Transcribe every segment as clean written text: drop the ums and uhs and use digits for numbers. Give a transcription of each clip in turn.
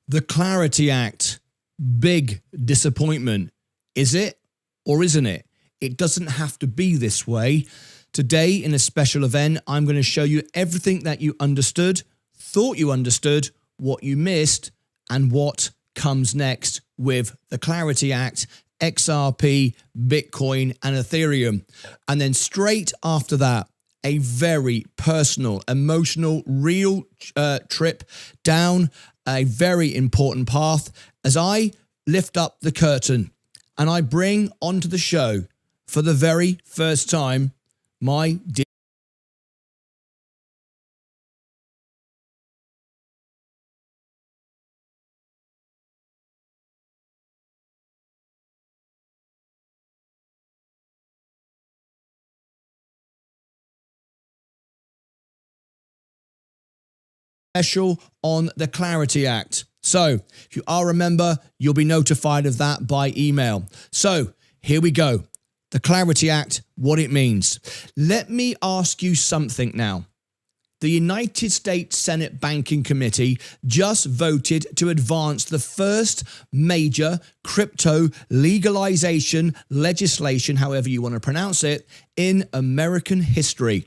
The Clarity Act, big disappointment. Is it or isn't it? It doesn't have to be this way. Today, in a special event, I'm going to show you everything that you understood, thought you understood, what you missed, and what comes next with the Clarity Act, XRP, Bitcoin, and Ethereum. And then straight after that, a very personal, emotional, real trip down a very important path as I lift up the curtain and I bring onto the show for the very first time my dear special on the Clarity Act. So if you are a member, you'll be notified of that by email. So here we go. The Clarity Act, what it means. Let me ask you something now. The United States Senate Banking Committee just voted to advance the first major crypto legalization legislation, however you want to pronounce it, in American history.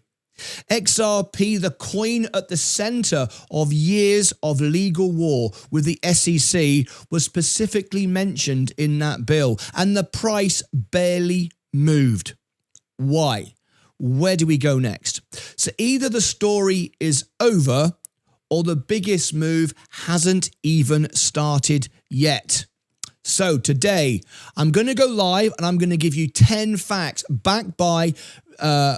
XRP, the coin at the center of years of legal war with the SEC, was specifically mentioned in that bill, and the price barely moved. Why? Where do we go next? So either the story is over or the biggest move hasn't even started yet. So today I'm going to go live and I'm going to give you 10 facts backed by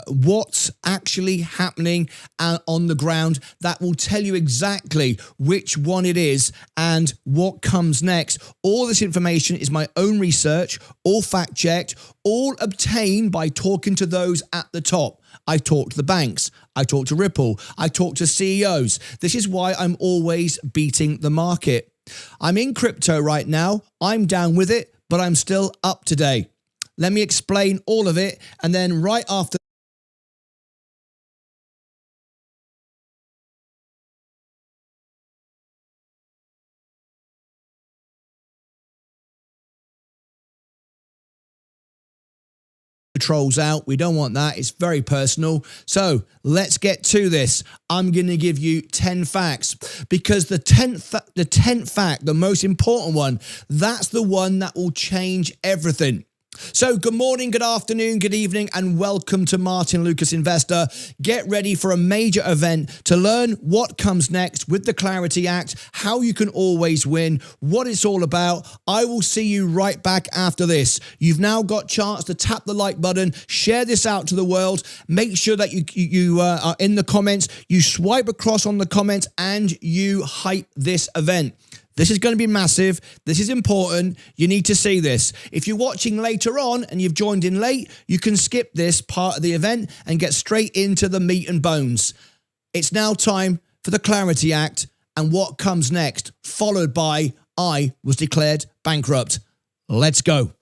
what's actually happening on the ground that will tell you exactly which one it is and what comes next. All this information is my own research, all fact checked, all obtained by talking to those at the top. I talk to the banks, I talk to Ripple, I talk to CEOs. This is why I'm always beating the market. I'm in crypto right now. I'm down with it, but I'm still up today. Let me explain all of it, and then right after trolls out. We don't want that. It's very personal. So let's get to this. I'm going to give you 10 facts because the 10th fact, the most important one, that's the one that will change everything. So good morning, good afternoon, good evening, and welcome to Martyn Lucas Investor. Get ready for a major event to learn what comes next with the Clarity Act, how you can always win, what it's all about. I will see you right back after this. You've now got a chance to tap the like button, share this out to the world. Make sure that you are in the comments, you swipe across on the comments, and you hype this event. This is going to be massive. This is important. You need to see this. If you're watching later on and you've joined in late, you can skip this part of the event and get straight into the meat and bones. It's now time for the Clarity Act and what comes next, followed by I was declared bankrupt. Let's go.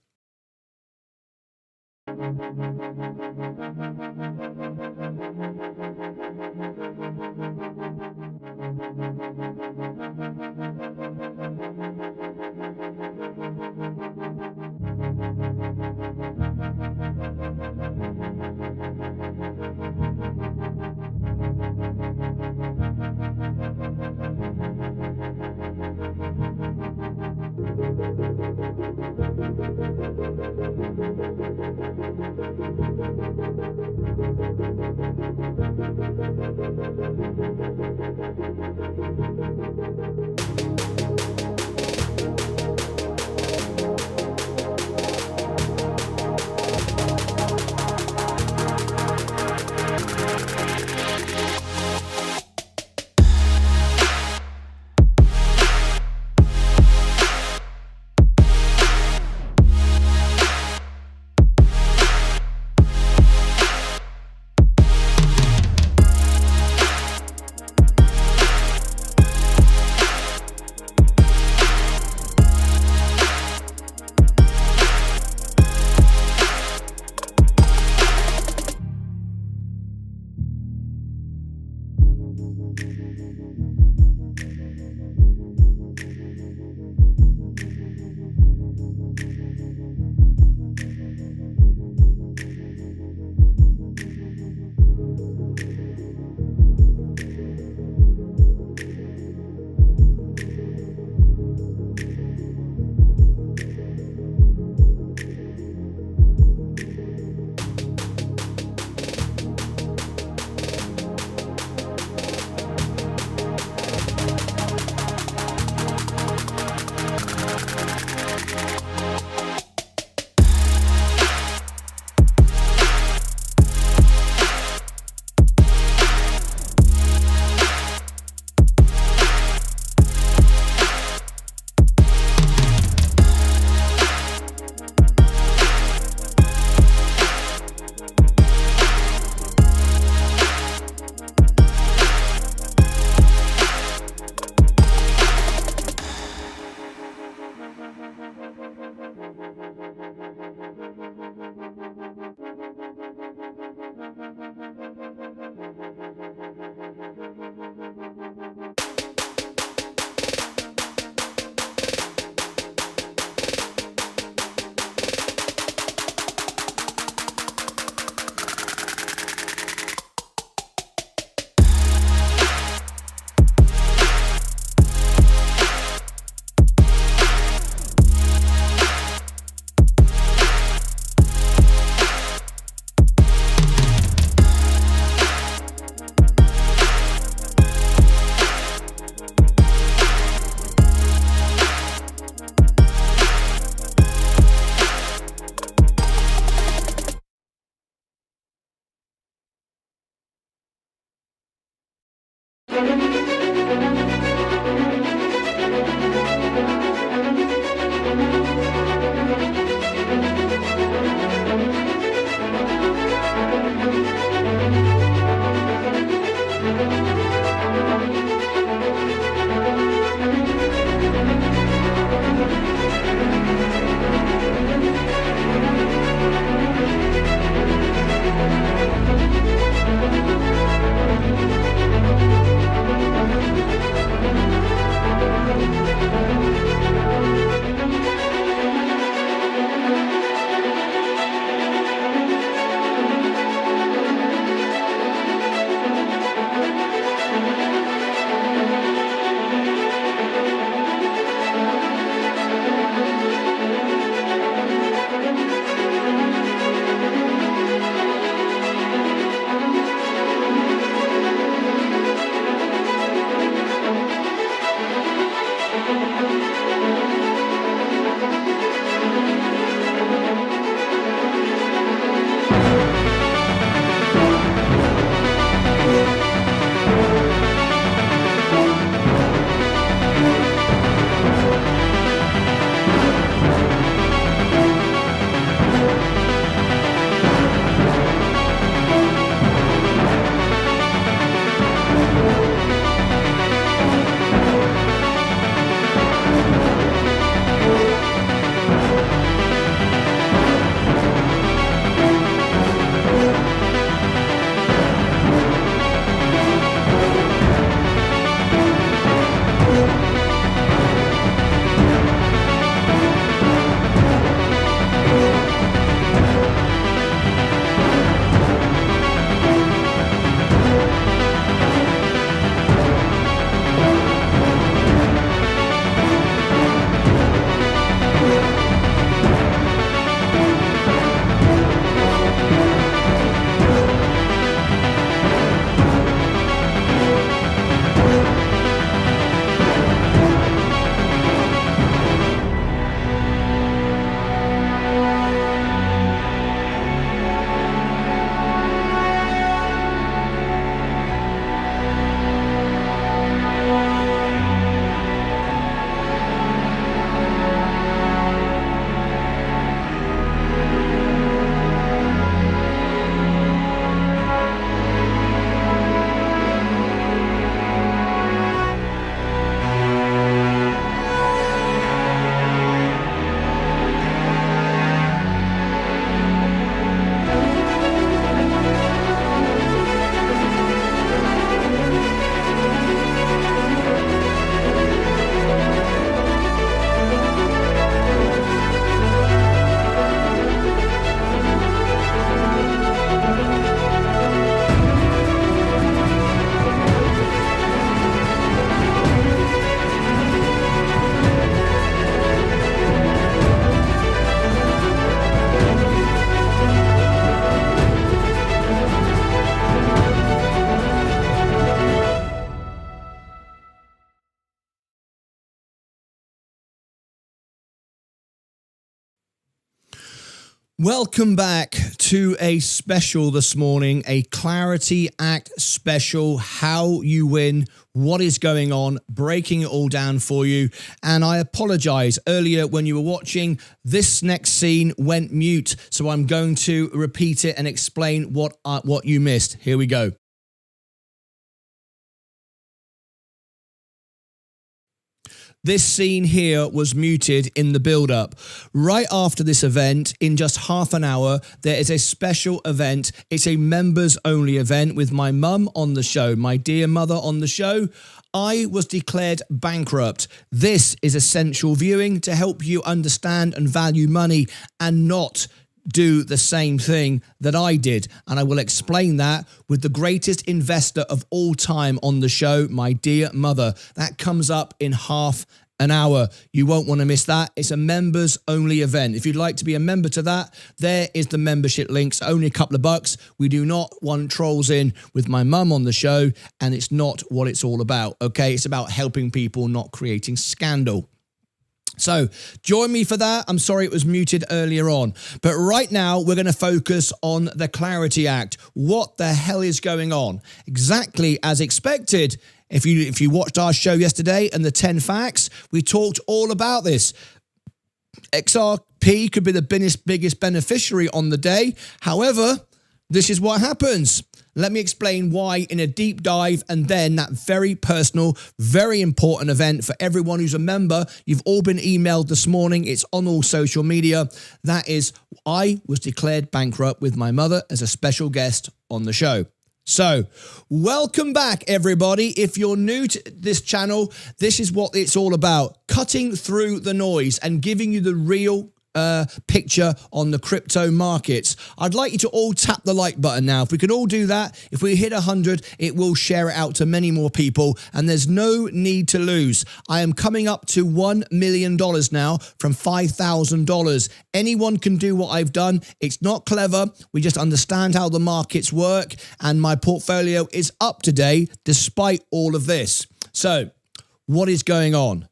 Welcome back to a special this morning, a Clarity Act special, how you win, what is going on, breaking it all down for you. And I apologize earlier when you were watching, this next scene went mute. So I'm going to repeat it and explain what you missed. Here we go. This scene here was muted in the build-up. Right after this event, in just half an hour, there is a special event. It's a members-only event with my mum on the show, my dear mother on the show. I was declared bankrupt. This is essential viewing to help you understand and value money and not do the same thing that I did. And I will explain that with the greatest investor of all time on the show, my dear mother. That comes up in half an hour. You won't want to miss that. It's a members only event. If you'd like to be a member to that, there is the membership links. Only a couple of bucks. We do not want trolls in with my mum on the show, and it's not what it's all about. Okay, it's about helping people, not creating scandal. So join me for that. I'm sorry it was muted earlier on. But right now, we're going to focus on the Clarity Act. What the hell is going on? Exactly as expected. If you watched our show yesterday and the 10 facts, we talked all about this. XRP could be the biggest beneficiary on the day. However, this is what happens. Let me explain why in a deep dive, and then that very personal, very important event for everyone who's a member. You've all been emailed this morning. It's on all social media. That is, I was declared bankrupt with my mother as a special guest on the show. So, welcome back, everybody. If you're new to this channel, this is what it's all about. Cutting through the noise and giving you the real picture on the crypto markets. I'd like you to all tap the like button now. If we could all do that, if we hit 100, it will share it out to many more people, and there's no need to lose. I am coming up to $1 million now from $5,000. Anyone can do what I've done. It's not clever. We just understand how the markets work, and my portfolio is up to date despite all of this. So, what is going on?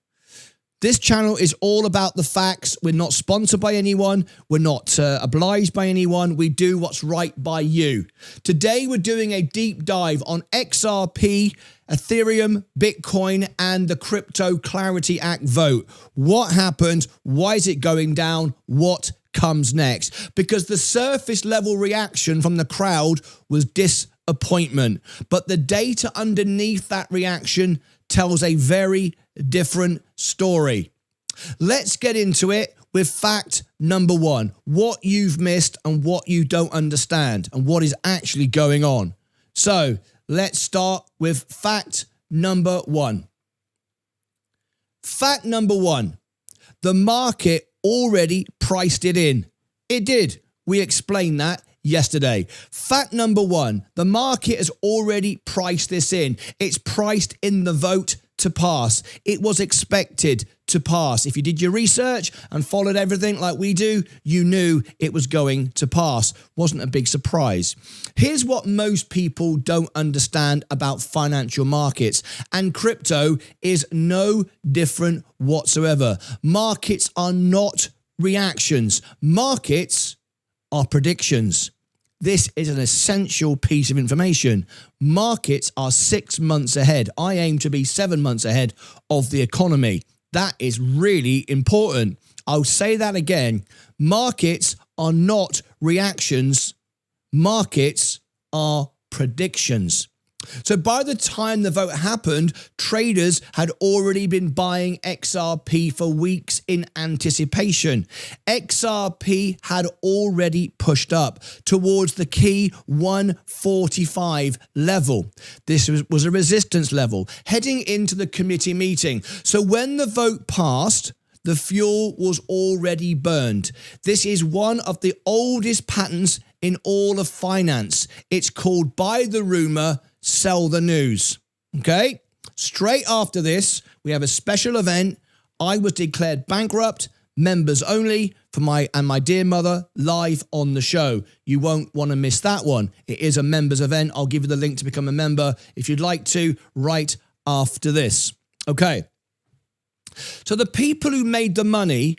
This channel is all about the facts. We're not sponsored by anyone. We're not obliged by anyone. We do what's right by you. Today, we're doing a deep dive on XRP, Ethereum, Bitcoin, and the Crypto Clarity Act vote. What happened? Why is it going down? What comes next? Because the surface level reaction from the crowd was disappointment. But the data underneath that reaction tells a very different story. Let's get into it with fact number one, what you've missed and what you don't understand and what is actually going on. So let's start with fact number one. Fact number one, the market already priced it in. It did. We explained that yesterday. Fact number one, the market has already priced this in. It's priced in the vote to pass. It was expected to pass. If you did your research and followed everything like we do, you knew it was going to pass. Wasn't a big surprise. Here's what most people don't understand about financial markets, and crypto is no different whatsoever. Markets are not reactions. Markets are predictions. This is an essential piece of information. Markets are 6 months ahead. I aim to be 7 months ahead of the economy. That is really important. I'll say that again. Markets are not reactions. Markets are predictions. So by the time the vote happened, traders had already been buying XRP for weeks in anticipation. XRP had already pushed up towards the key 145 level. This was a resistance level heading into the committee meeting. So when the vote passed, the fuel was already burned. This is one of the oldest patterns in all of finance. It's called buy the rumor, sell the news. Okay? Straight after this, we have a special event. I was declared bankrupt, members only, for my dear mother, live on the show. You won't want to miss that one. It is a members event. I'll give you the link to become a member if you'd like to, right after this. Okay. So the people who made the money,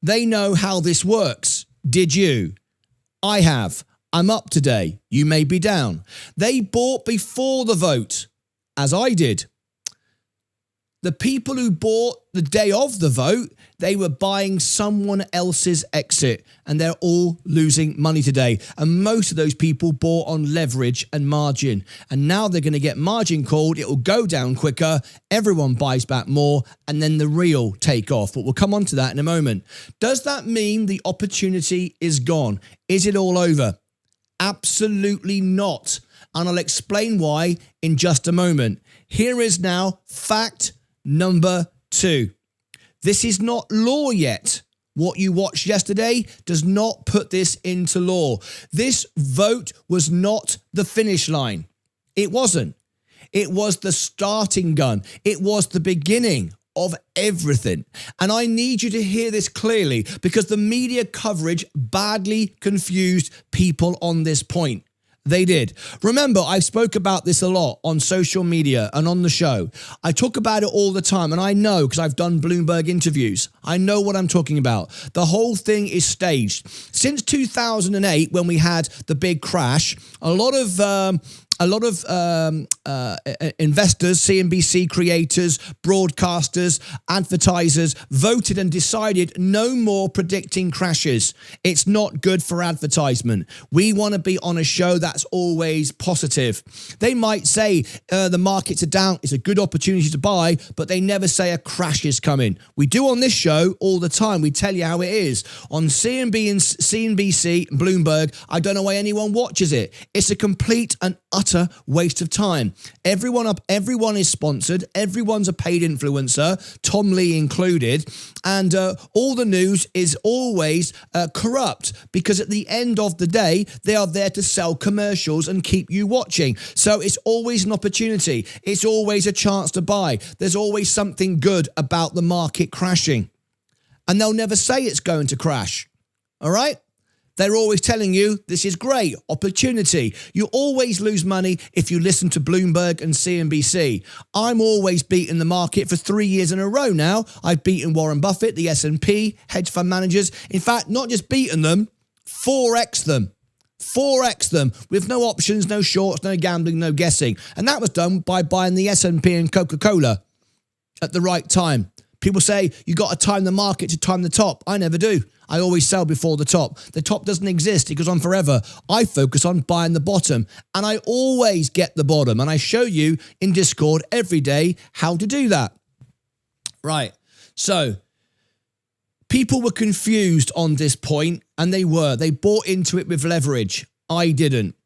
they know how this works. Did you? I have. I'm up today. You may be down. They bought before the vote, as I did. The people who bought the day of the vote, they were buying someone else's exit, and they're all losing money today. And most of those people bought on leverage and margin. And now they're going to get margin called. It will go down quicker. Everyone buys back more, and then the real take off. But we'll come on to that in a moment. Does that mean the opportunity is gone? Is it all over? Absolutely not. And I'll explain why in just a moment. Here is now fact number 2. This is not law yet. What you watched yesterday does not put this into law. This vote was not the finish line. It wasn't. It was the starting gun. It was the beginning of everything. And I need you to hear this clearly, because the media coverage badly confused people on this point. They did. Remember, I spoke about this a lot on social media and on the show. I talk about it all the time, and I know because I've done Bloomberg interviews. I know what I'm talking about. The whole thing is staged. Since 2008, when we had the big crash, a lot of investors, CNBC creators, broadcasters, advertisers voted and decided no more predicting crashes. It's not good for advertisement. We want to be on a show that's always positive. They might say the markets are down, it's a good opportunity to buy, but they never say a crash is coming. We do on this show all the time. We tell you how it is. On CNBC, Bloomberg, I don't know why anyone watches it. It's a complete and utter waste of time. Everyone is sponsored. Everyone's a paid influencer, Tom Lee included, and all the news is always corrupt, because at the end of the day, they are there to sell commercials and keep you watching. So it's always an opportunity. It's always a chance to buy. There's always something good about the market crashing, and they'll never say it's going to crash. All right? They're always telling you this is great, opportunity. You always lose money if you listen to Bloomberg and CNBC. I'm always beating the market for 3 years in a row now. I've beaten Warren Buffett, the S&P, hedge fund managers. In fact, not just beaten them, 4x them. 4x them with no options, no shorts, no gambling, no guessing. And that was done by buying the S&P and Coca-Cola at the right time. People say you got to time the market to time the top. I never do. I always sell before the top. The top doesn't exist. It goes on forever. I focus on buying the bottom, and I always get the bottom. And I show you in Discord every day how to do that. Right. So people were confused on this point, and they were. They bought into it with leverage. I didn't.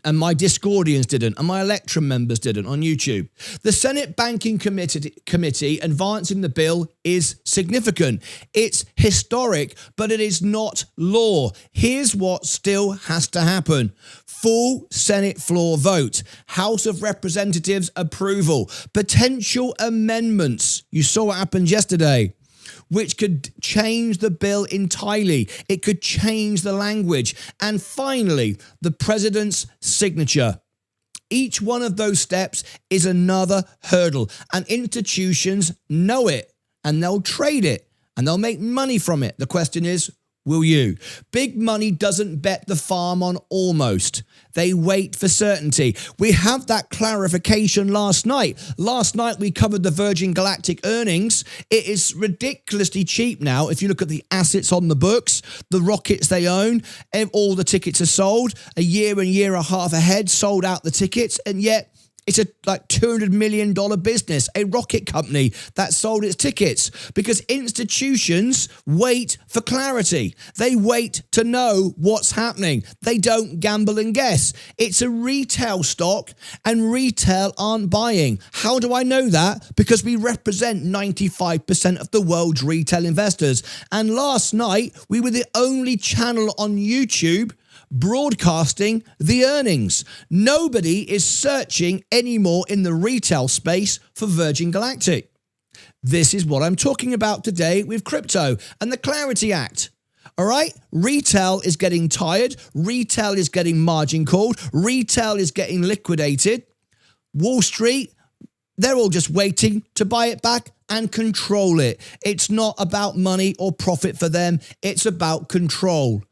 And my Discordians didn't, and my Electrum members didn't on YouTube. The Senate Banking Committee advancing the bill is significant. It's historic, but it is not law. Here's what still has to happen. Full Senate floor vote. House of Representatives approval. Potential amendments. You saw what happened yesterday, which could change the bill entirely. It could change the language. And finally, the president's signature. Each one of those steps is another hurdle, and institutions know it, and they'll trade it, and they'll make money from it. The question is, will you? Big money doesn't bet the farm on almost. They wait for certainty. We have that clarification last night. Last night we covered the Virgin Galactic earnings. It is ridiculously cheap now. If you look at the assets on the books, the rockets they own, all the tickets are sold. A year and a half ahead, sold out the tickets, and yet it's a $200 million business, a rocket company that sold its tickets, because institutions wait for clarity. They wait to know what's happening. They don't gamble and guess. It's a retail stock, and retail aren't buying. How do I know that? Because we represent 95% of the world's retail investors. And last night, we were the only channel on YouTube broadcasting the earnings. Nobody is searching anymore in the retail space for Virgin Galactic. This is what I'm talking about today with crypto and the Clarity Act. All right? Retail is getting tired. Retail is getting margin called. Retail is getting liquidated. Wall Street, They're all just waiting to buy it back and control it. It's not about money or profit for them. It's about control.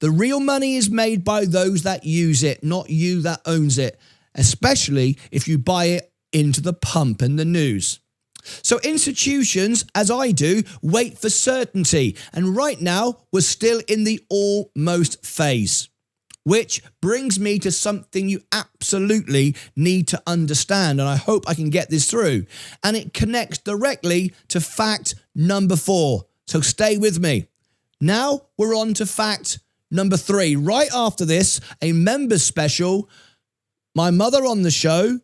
The real money is made by those that use it, not you that owns it, especially if you buy it into the pump and the news. So institutions, as I do, wait for certainty. And right now, we're still in the almost phase. Which brings me to something you absolutely need to understand, and I hope I can get this through. And it connects directly to fact number 4. So stay with me. Now we're on to fact number 3. Right after this, a members special. My mother on the show,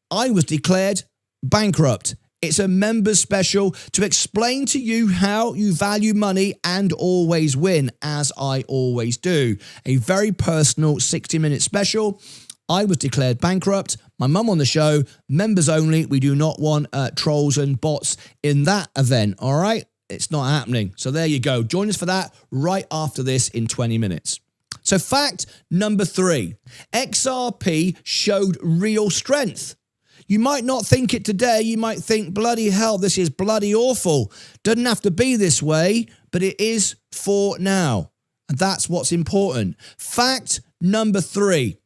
I was declared bankrupt. It's a members special to explain to you how you value money and always win, as I always do. A very personal 60-minute special. I was declared bankrupt. My mum on the show, members only. We do not want trolls and bots in that event, all right? It's not happening. So there you go. Join us for that right after this in 20 minutes. So fact number 3, XRP showed real strength. You might not think it today. You might think, bloody hell, this is bloody awful. Doesn't have to be this way, but it is for now. And that's what's important. Fact number 3,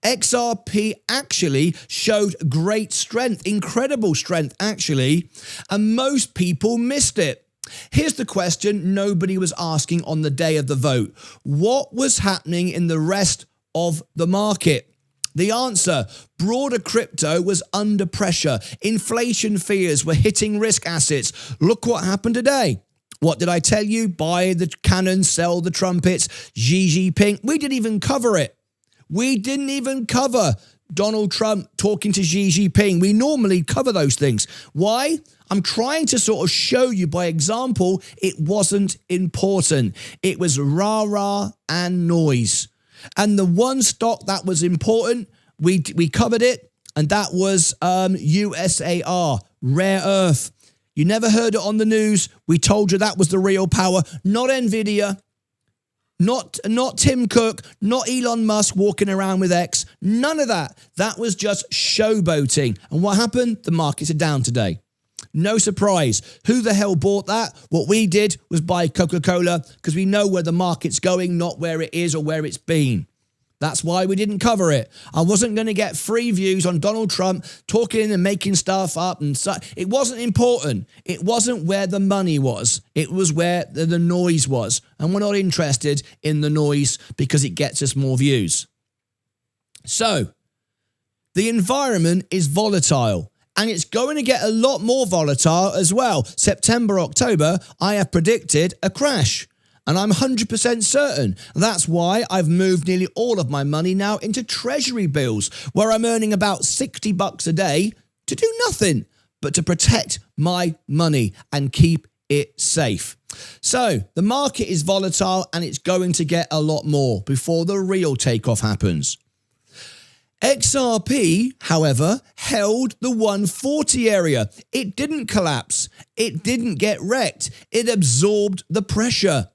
XRP actually showed great strength, incredible strength actually, and most people missed it. Here's the question nobody was asking on the day of the vote. What was happening in the rest of the market? The answer, broader crypto was under pressure. Inflation fears were hitting risk assets. Look what happened today. What did I tell you? Buy the cannon, sell the trumpets, Xi Jinping. We didn't even cover it. We didn't even cover Donald Trump talking to Xi Jinping. We normally cover those things. Why? I'm trying to sort of show you by example, it wasn't important. It was rah-rah and noise. And the one stock that was important, we covered it, and that was USAR, rare earth. You never heard it on the news. We told you that was the real power, not Nvidia, not Tim Cook, not Elon Musk walking around with X, none of that. That was just showboating. And what happened? The markets are down today. No surprise. Who the hell bought that? What we did was buy Coca-Cola because we know where the market's going, not where it is or where it's been. That's why we didn't cover it. I wasn't going to get free views on Donald Trump talking and making stuff up. And so it wasn't important. It wasn't where the money was. It was where the noise was. And we're not interested in the noise because it gets us more views. So the environment is volatile. And it's going to get a lot more volatile as well. September, October, I have predicted a crash. And I'm 100% certain. That's why I've moved nearly all of my money now into treasury bills, where I'm earning about $60 a day to do nothing but to protect my money and keep it safe. So the market is volatile and it's going to get a lot more before the real takeoff happens. XRP, however, held the 140 area. It didn't collapse. It didn't get wrecked. It absorbed the pressure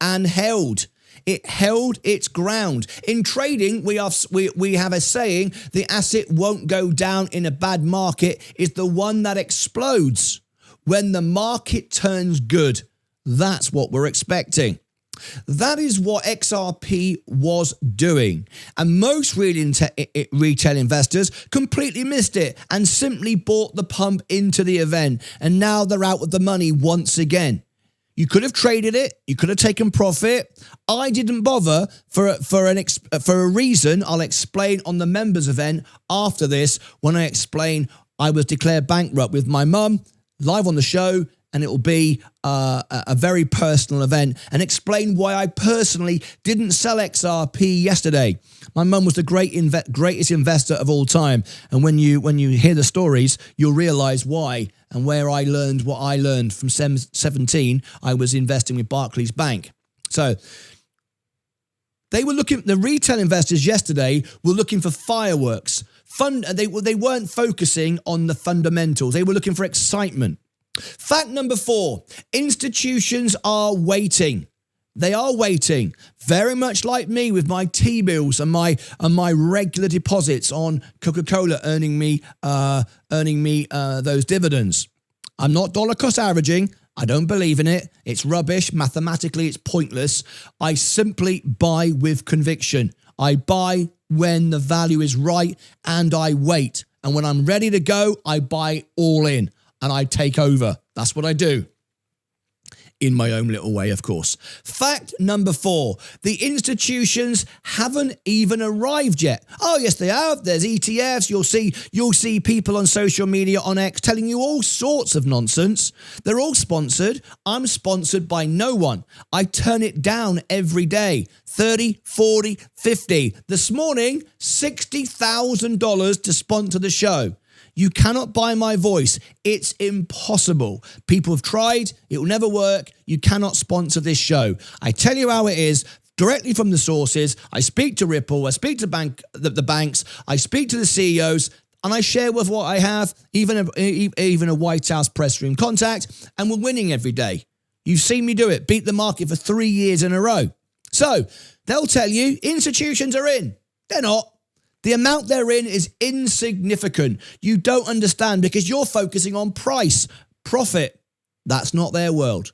and held. It held its ground. In trading, we have a saying, the asset won't go down in a bad market. It's the one that explodes when the market turns good. That's what we're expecting. That is what XRP was doing. And most retail investors completely missed it and simply bought the pump into the event. And now they're out with the money once again. You could have traded it. You could have taken profit. I didn't bother for a reason I'll explain on the members event after this when I explain I was declared bankrupt with my mum live on the show. And it will be a very personal event and explain why I personally didn't sell XRP yesterday. My mum was the greatest investor of all time. And when you hear the stories, you'll realize why and where I learned what I learned. From 17, I was investing with Barclays Bank. So they were looking, the retail investors yesterday were looking for fireworks. They weren't focusing on the fundamentals. They were looking for excitement. Fact number 4, institutions are waiting. They are waiting, very much like me with my T-bills and my regular deposits on Coca-Cola earning me those dividends. I'm not dollar cost averaging. I don't believe in it. It's rubbish. Mathematically, it's pointless. I simply buy with conviction. I buy when the value is right and I wait. And when I'm ready to go, I buy all in and I take over. That's what I do. In my own little way, of course. Fact number 4, the institutions haven't even arrived yet. Oh, yes, they have. There's ETFs. You'll see people on social media, on X, telling you all sorts of nonsense. They're all sponsored. I'm sponsored by no one. I turn it down every day. 30, 40, 50. This morning, $60,000 to sponsor the show. You cannot buy my voice. It's impossible. People have tried. It will never work. You cannot sponsor this show. I tell you how it is directly from the sources. I speak to Ripple. I speak to the banks. I speak to the CEOs. And I share with what I have, even a White House press room contact. And we're winning every day. You've seen me do it. Beat the market for 3 years in a row. So they'll tell you institutions are in. They're not. The amount they're in is insignificant. You don't understand because you're focusing on price, profit. That's not their world.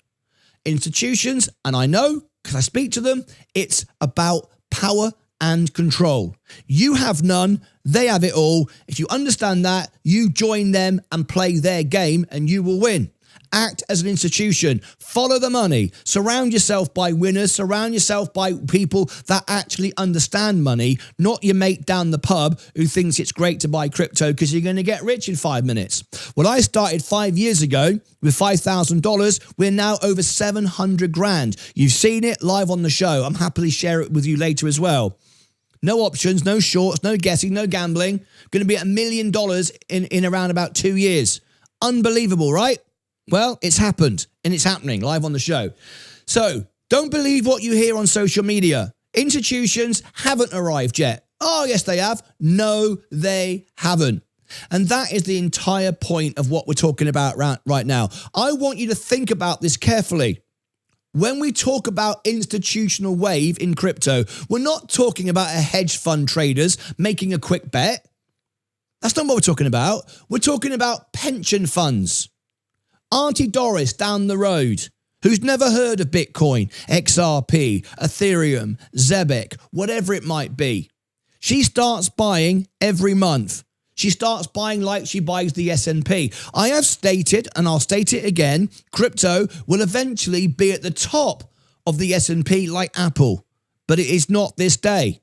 Institutions, and I know because I speak to them, it's about power and control. You have none, they have it all. If you understand that, you join them and play their game and you will win. Act as an institution. Follow the money. Surround yourself by winners. Surround yourself by people that actually understand money, not your mate down the pub who thinks it's great to buy crypto because you're going to get rich in 5 minutes. Well, I started 5 years ago with $5,000. We're now over 700 grand. You've seen it live on the show. I'm happily share it with you later as well. No options, no shorts, no guessing, no gambling. Going to be $1 million in around about 2 years. Unbelievable, right? Well, it's happened and it's happening live on the show. So don't believe what you hear on social media. Institutions haven't arrived yet. Oh, yes, they have. No, they haven't. And that is the entire point of what we're talking about right now. I want you to think about this carefully. When we talk about institutional wave in crypto, we're not talking about a hedge fund traders making a quick bet. That's not what we're talking about. We're talking about pension funds. Auntie Doris down the road, who's never heard of Bitcoin, XRP, Ethereum, Zebek, whatever it might be. She starts buying every month. She starts buying like she buys the S&P. I have stated, and I'll state it again, crypto will eventually be at the top of the S&P like Apple, but it is not this day.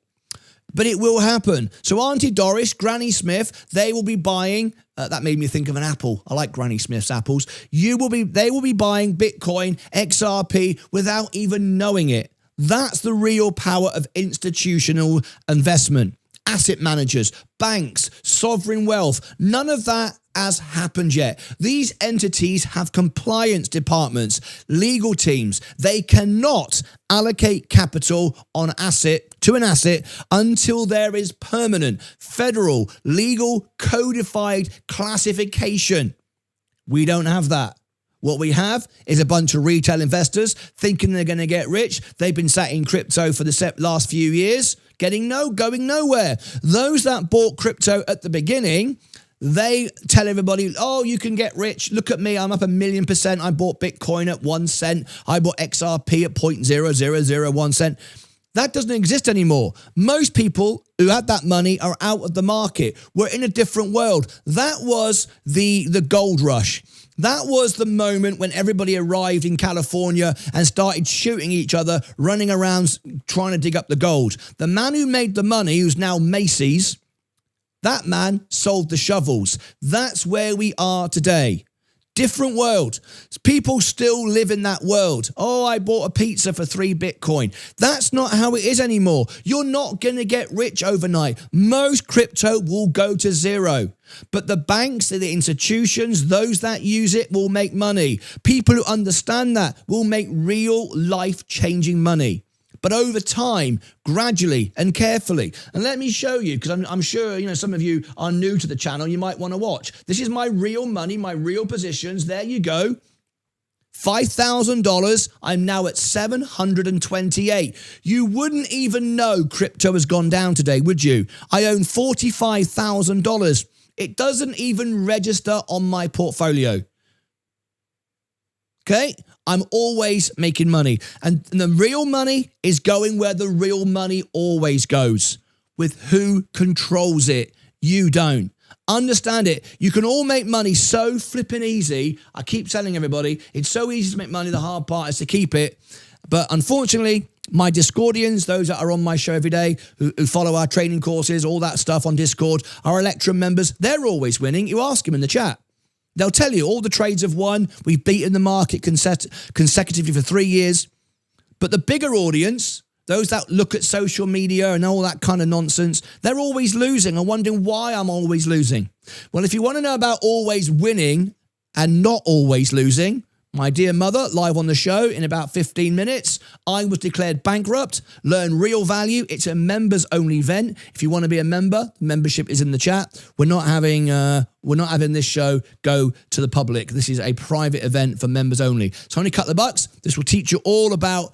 But it will happen. So Auntie Doris, Granny Smith, they will be buying, that made me think of an apple. I like Granny Smith's apples. They will be buying Bitcoin, XRP without even knowing it. That's the real power of institutional investment. Asset managers, banks, sovereign wealth, none of that has happened yet. These entities have compliance departments, legal teams. They cannot allocate capital to an asset until there is permanent, federal, legal, codified classification. We don't have that. What we have is a bunch of retail investors thinking they're going to get rich. They've been sat in crypto for the last few years, going nowhere. Those that bought crypto at the beginning, they tell everybody, oh, you can get rich. Look at me. I'm up 1,000,000%. I bought Bitcoin at 1 cent. I bought XRP at 0.0001 cent. That doesn't exist anymore. Most people who had that money are out of the market. We're in a different world. That was the gold rush. That was the moment when everybody arrived in California and started shooting each other, running around trying to dig up the gold. The man who made the money, who's now Macy's, that man sold the shovels. That's where we are today. Different world. People still live in that world. Oh, I bought a pizza for 3 Bitcoin. That's not how it is anymore. You're not going to get rich overnight. Most crypto will go to zero. But the banks, the institutions, those that use it will make money. People who understand that will make real life-changing money. But over time, gradually and carefully. And let me show you, because I'm sure some of you are new to the channel. You might want to watch. This is my real money, my real positions. There you go. $5,000. I'm now at 728. You wouldn't even know crypto has gone down today, would you? I own $45,000. It doesn't even register on my portfolio. Okay? I'm always making money. And the real money is going where the real money always goes. With who controls it. You don't. Understand it. You can all make money so flipping easy. I keep telling everybody, it's so easy to make money. The hard part is to keep it. But unfortunately, my Discordians, those that are on my show every day, who follow our training courses, all that stuff on Discord, our Electrum members, they're always winning. You ask them in the chat. They'll tell you all the trades have won. We've beaten the market consecutively for 3 years. But the bigger audience, those that look at social media and all that kind of nonsense, they're always losing and wondering why I'm always losing. Well, if you want to know about always winning and not always losing, my dear mother, live on the show in about 15 minutes, I was declared bankrupt. Learn real value. It's a members-only event. If you want to be a member, membership is in the chat. We're not having this show go to the public. This is a private event for members only. It's only a couple of bucks. This will teach you all about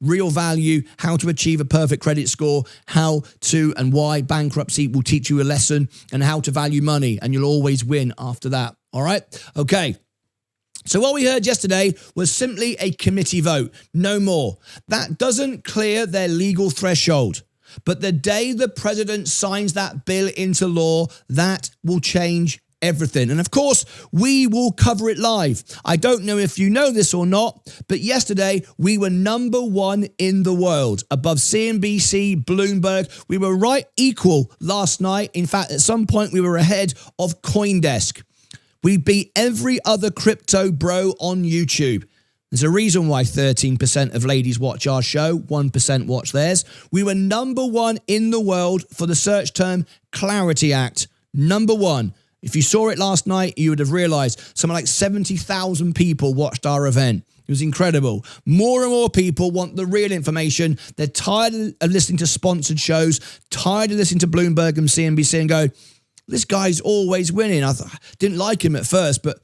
real value, how to achieve a perfect credit score, how to and why bankruptcy will teach you a lesson, and how to value money, and you'll always win after that. All right? Okay. So what we heard yesterday was simply a committee vote, no more. That doesn't clear their legal threshold. But the day the president signs that bill into law, that will change everything. And of course, we will cover it live. I don't know if you know this or not, but yesterday we were #1 in the world, above CNBC, Bloomberg. We were right equal last night. In fact, at some point we were ahead of CoinDesk. We beat every other crypto bro on YouTube. There's a reason why 13% of ladies watch our show, 1% watch theirs. We were #1 in the world for the search term Clarity Act. #1. If you saw it last night, you would have realized something like 70,000 people watched our event. It was incredible. More and more people want the real information. They're tired of listening to sponsored shows, tired of listening to Bloomberg and CNBC and go, this guy's always winning. I didn't like him at first, but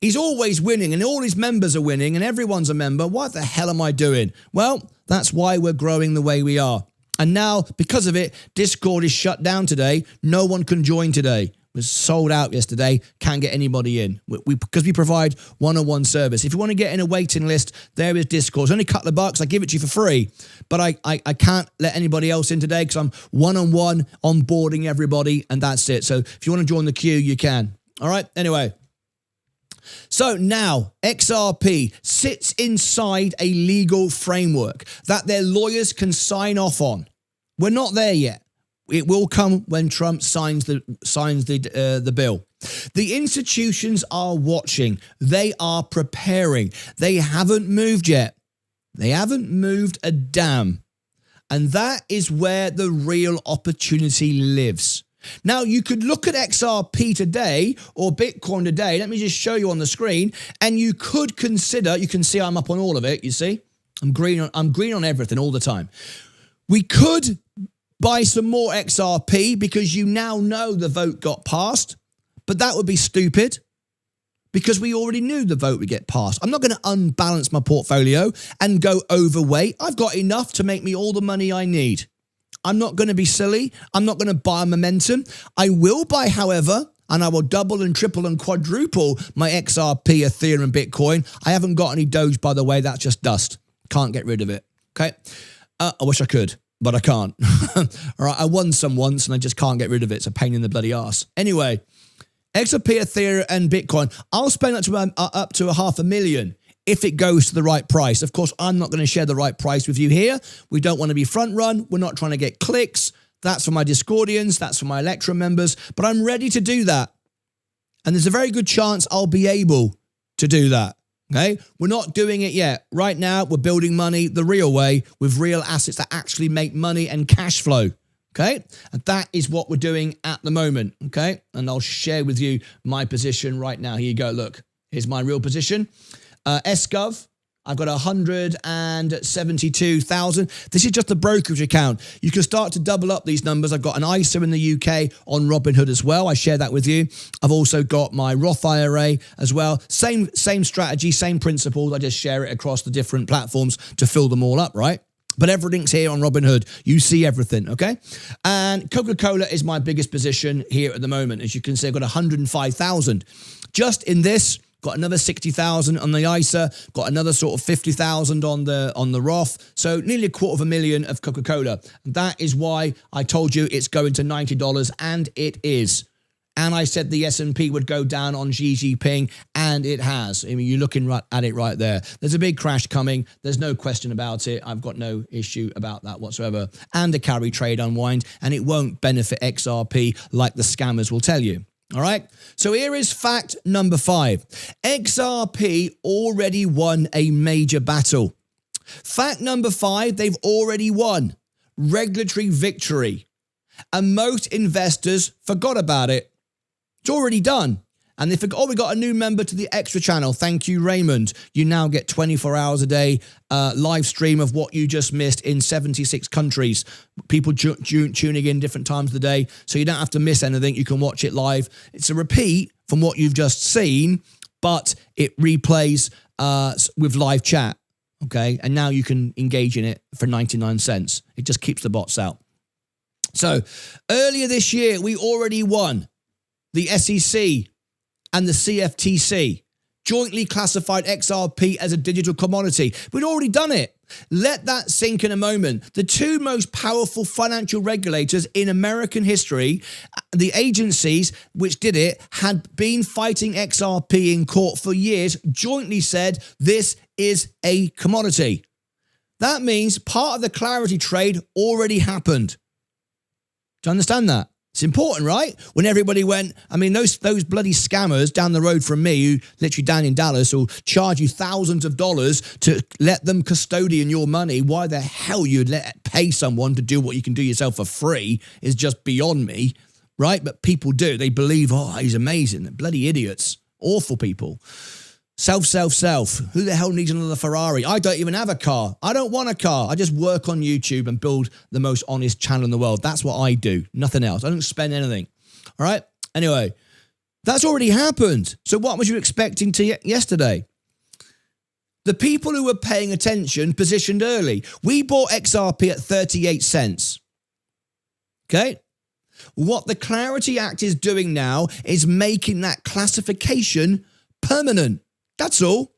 he's always winning and all his members are winning and everyone's a member. What the hell am I doing? Well, that's why we're growing the way we are. And now, because of it, Discord is shut down today. No one can join today. It was sold out yesterday. Can't get anybody in because we provide one-on-one service. If you want to get in a waiting list, there is Discord. It's only a couple of bucks. I give it to you for free. But I can't let anybody else in today because I'm one-on-one onboarding everybody, and that's it. So if you want to join the queue, you can. All right? Anyway. So now XRP sits inside a legal framework that their lawyers can sign off on. We're not there yet. It will come when Trump signs the bill. The institutions are watching. They are preparing. They haven't moved yet. They haven't moved a damn. And that is where the real opportunity lives. Now, you could look at XRP today or Bitcoin today. Let me just show you on the screen. And you could consider, you can see I'm up on all of it, you see? I'm green on everything all the time. We could buy some more XRP because you now know the vote got passed, but that would be stupid because we already knew the vote would get passed. I'm not going to unbalance my portfolio and go overweight. I've got enough to make me all the money I need. I'm not going to be silly. I'm not going to buy momentum. I will buy, however, and I will double and triple and quadruple my XRP, Ethereum, and Bitcoin. I haven't got any Doge, by the way. That's just dust. Can't get rid of it. Okay. I wish I could, but I can't. All right. I won some once and I just can't get rid of it. It's a pain in the bloody arse. Anyway, XRP, Ethereum, and Bitcoin. I'll spend up to $500,000 if it goes to the right price. Of course, I'm not going to share the right price with you here. We don't want to be front run. We're not trying to get clicks. That's for my Discordians. That's for my Electrum members. But I'm ready to do that. And there's a very good chance I'll be able to do that. Okay? We're not doing it yet. Right now, we're building money the real way with real assets that actually make money and cash flow. Okay? And that is what we're doing at the moment. Okay? And I'll share with you my position right now. Here you go. Look, here's my real position. SGov, I've got 172,000. This is just a brokerage account. You can start to double up these numbers. I've got an ISA in the UK on Robinhood as well. I share that with you. I've also got my Roth IRA as well. Same strategy, same principles. I just share it across the different platforms to fill them all up, right? But everything's here on Robinhood. You see everything, okay? And Coca-Cola is my biggest position here at the moment. As you can see, I've got 105,000. Just in this, got another 60,000 on the ISA, got another sort of 50,000 on the Roth. So nearly $250,000 of Coca-Cola. That is why I told you it's going to $90, and it is. And I said the S&P would go down on Xi Jinping, and it has. I mean, you're looking right at it right there. There's a big crash coming. There's no question about it. I've got no issue about that whatsoever. And a carry trade unwind, and it won't benefit XRP like the scammers will tell you. All right. So here is fact number 5. XRP already won a major battle. Fact number 5, they've already won. Regulatory victory. And most investors forgot about it. It's already done. And they forgot, oh, we got a new member to the Extra channel. Thank you, Raymond. You now get 24 hours a day live stream of what you just missed in 76 countries. People tuning in different times of the day. So you don't have to miss anything. You can watch it live. It's a repeat from what you've just seen, but it replays with live chat. Okay. And now you can engage in it for 99 cents. It just keeps the bots out. So earlier this year, we already won. The SEC and the CFTC jointly classified XRP as a digital commodity. We'd already done it. Let that sink in a moment. The two most powerful financial regulators in American history, the agencies which did it, had been fighting XRP in court for years, jointly said this is a commodity. That means part of the clarity trade already happened. Do you understand that? It's important, right? When everybody went, I mean, those bloody scammers down the road from me, who literally down in Dallas, will charge you thousands of dollars to let them custodian your money. Why the hell you'd pay someone to do what you can do yourself for free is just beyond me, right? But people do. They believe, oh, he's amazing. They're bloody idiots. Awful people. Self. Who the hell needs another Ferrari? I don't even have a car. I don't want a car. I just work on YouTube and build the most honest channel in the world. That's what I do. Nothing else. I don't spend anything. All right? Anyway, that's already happened. So what was you expecting yesterday? The people who were paying attention positioned early. We bought XRP at 38 cents. Okay? What the Clarity Act is doing now is making that classification permanent. That's all.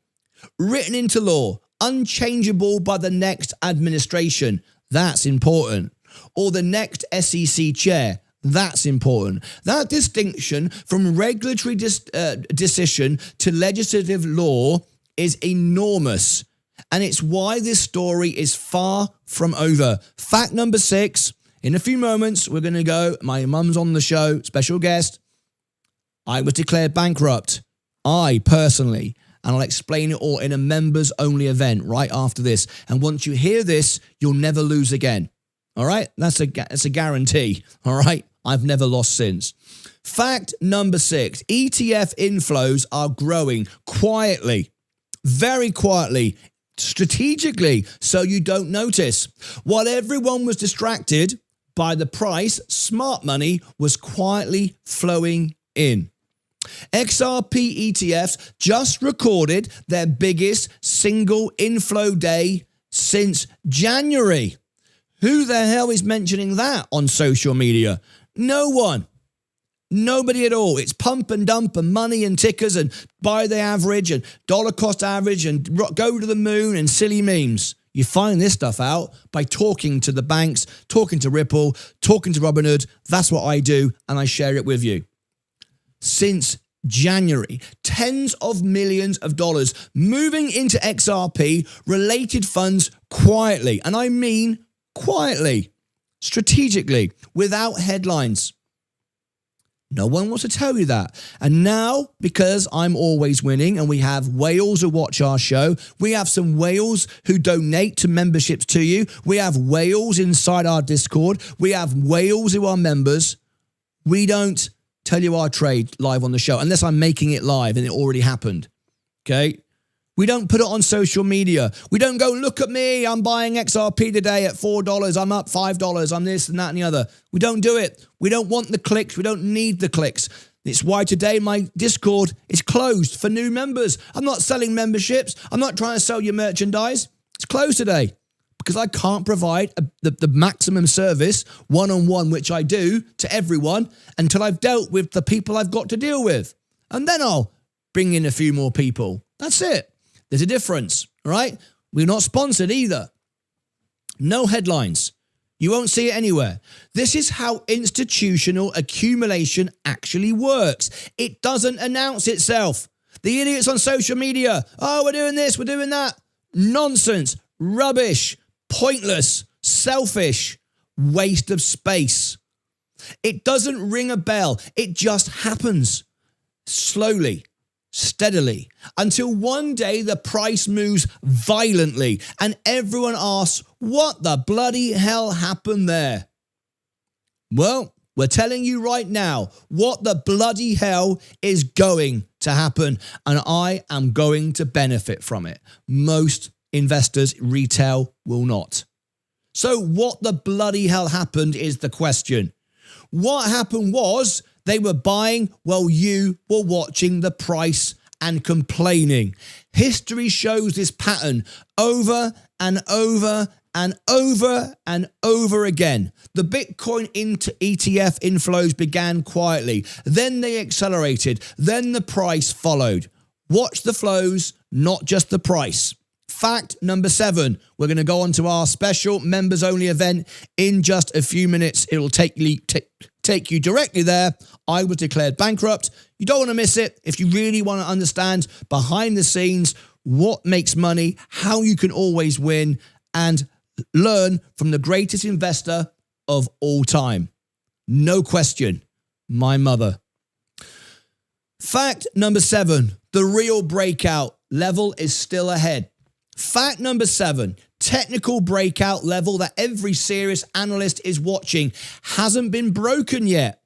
Written into law, unchangeable by the next administration. That's important. Or the next SEC chair. That's important. That distinction from regulatory decision to legislative law is enormous. And it's why this story is far from over. Fact number 6. In a few moments, we're going to go. My mum's on the show, special guest. I was declared bankrupt. I personally. And I'll explain it all in a members-only event right after this. And once you hear this, you'll never lose again. All right? That's a guarantee. All right? I've never lost since. Fact number 6. ETF inflows are growing quietly, very quietly, strategically, so you don't notice. While everyone was distracted by the price, smart money was quietly flowing in. XRP ETFs just recorded their biggest single inflow day since January. Who the hell is mentioning that on social media? No one. Nobody at all. It's pump and dump and money and tickers and buy the average and dollar cost average and go to the moon and silly memes. You find this stuff out by talking to the banks, talking to Ripple, talking to Robinhood. That's what I do, and I share it with you. Since January, tens of millions of dollars moving into XRP related funds quietly. And I mean quietly, strategically, without headlines. No one wants to tell you that. And now, because I'm always winning and we have whales who watch our show, we have some whales who donate to memberships to you. We have whales inside our Discord. We have whales who are members. We don't tell you our trade live on the show unless I'm making it live and it already happened. Okay? We don't put it on social media. We don't go, look at me, I'm buying XRP today at $4, I'm up $5, I'm this and that and the other. We don't do it. We don't want the clicks. We don't need the clicks. It's why today my Discord is closed for new members. I'm not selling memberships. I'm not trying to sell you merchandise. It's closed today because I can't provide the maximum service one-on-one, which I do to everyone, until I've dealt with the people I've got to deal with. And then I'll bring in a few more people. That's it. There's a difference, right? We're not sponsored either. No headlines. You won't see it anywhere. This is how institutional accumulation actually works. It doesn't announce itself. The idiots on social media, oh, we're doing this, we're doing that. Nonsense, rubbish, pointless, selfish, waste of space. It doesn't ring a bell. It just happens slowly, steadily, until one day the price moves violently and everyone asks, what the bloody hell happened there? Well, we're telling you right now what the bloody hell is going to happen, and I am going to benefit from it. Most investors, retail, will not. So what the bloody hell happened is the question. What happened was they were buying while you were watching the price and complaining. History shows this pattern over and over and over and over again. The Bitcoin into ETF inflows began quietly. Then they accelerated. Then the price followed. Watch the flows, not just the price. Fact number 7. We're going to go on to our special members only event in just a few minutes. It will take you directly there. I was declared bankrupt. You don't want to miss it. If you really want to understand behind the scenes, what makes money, how you can always win, and learn from the greatest investor of all time. No question, my mother. Fact number 7, the real breakout level is still ahead. Fact number 7, technical breakout level that every serious analyst is watching hasn't been broken yet.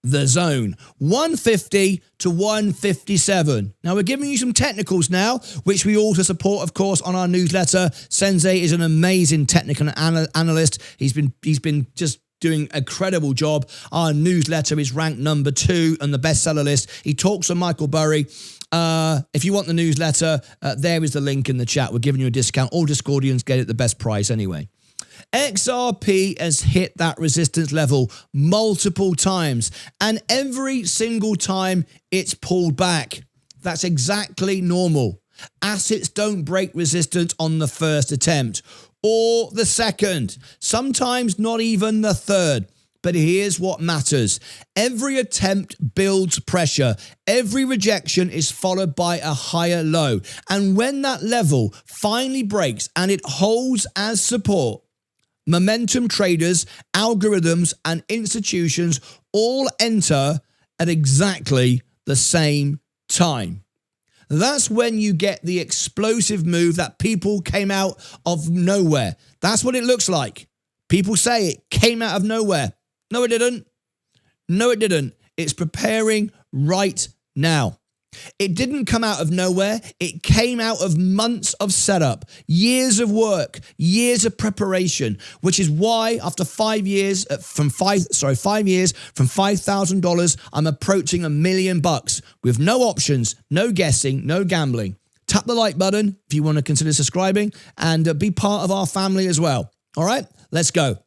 The zone, 150 to 157. Now we're giving you some technicals now, which we also support, of course, on our newsletter. Sensei is an amazing technical analyst. He's been just doing a credible job. Our newsletter is ranked number 2 on the bestseller list. He talks to Michael Burry. If you want the newsletter, there is the link in the chat. We're giving you a discount. All Discordians get it at the best price anyway. XRP has hit that resistance level multiple times, and every single time it's pulled back. That's exactly normal. Assets don't break resistance on the first attempt or the second, sometimes not even the third. But here's what matters. Every attempt builds pressure. Every rejection is followed by a higher low. And when that level finally breaks and it holds as support, momentum traders, algorithms, and institutions all enter at exactly the same time. That's when you get the explosive move that people came out of nowhere. That's what it looks like. People say it came out of nowhere. No, it didn't. No, it didn't. It's preparing right now. It didn't come out of nowhere. It came out of months of setup, years of work, years of preparation, which is why after 5 years from $5,000, I'm approaching $1 million with no options, no guessing, no gambling. Tap the like button if you want to consider subscribing and be part of our family as well. All right, let's go.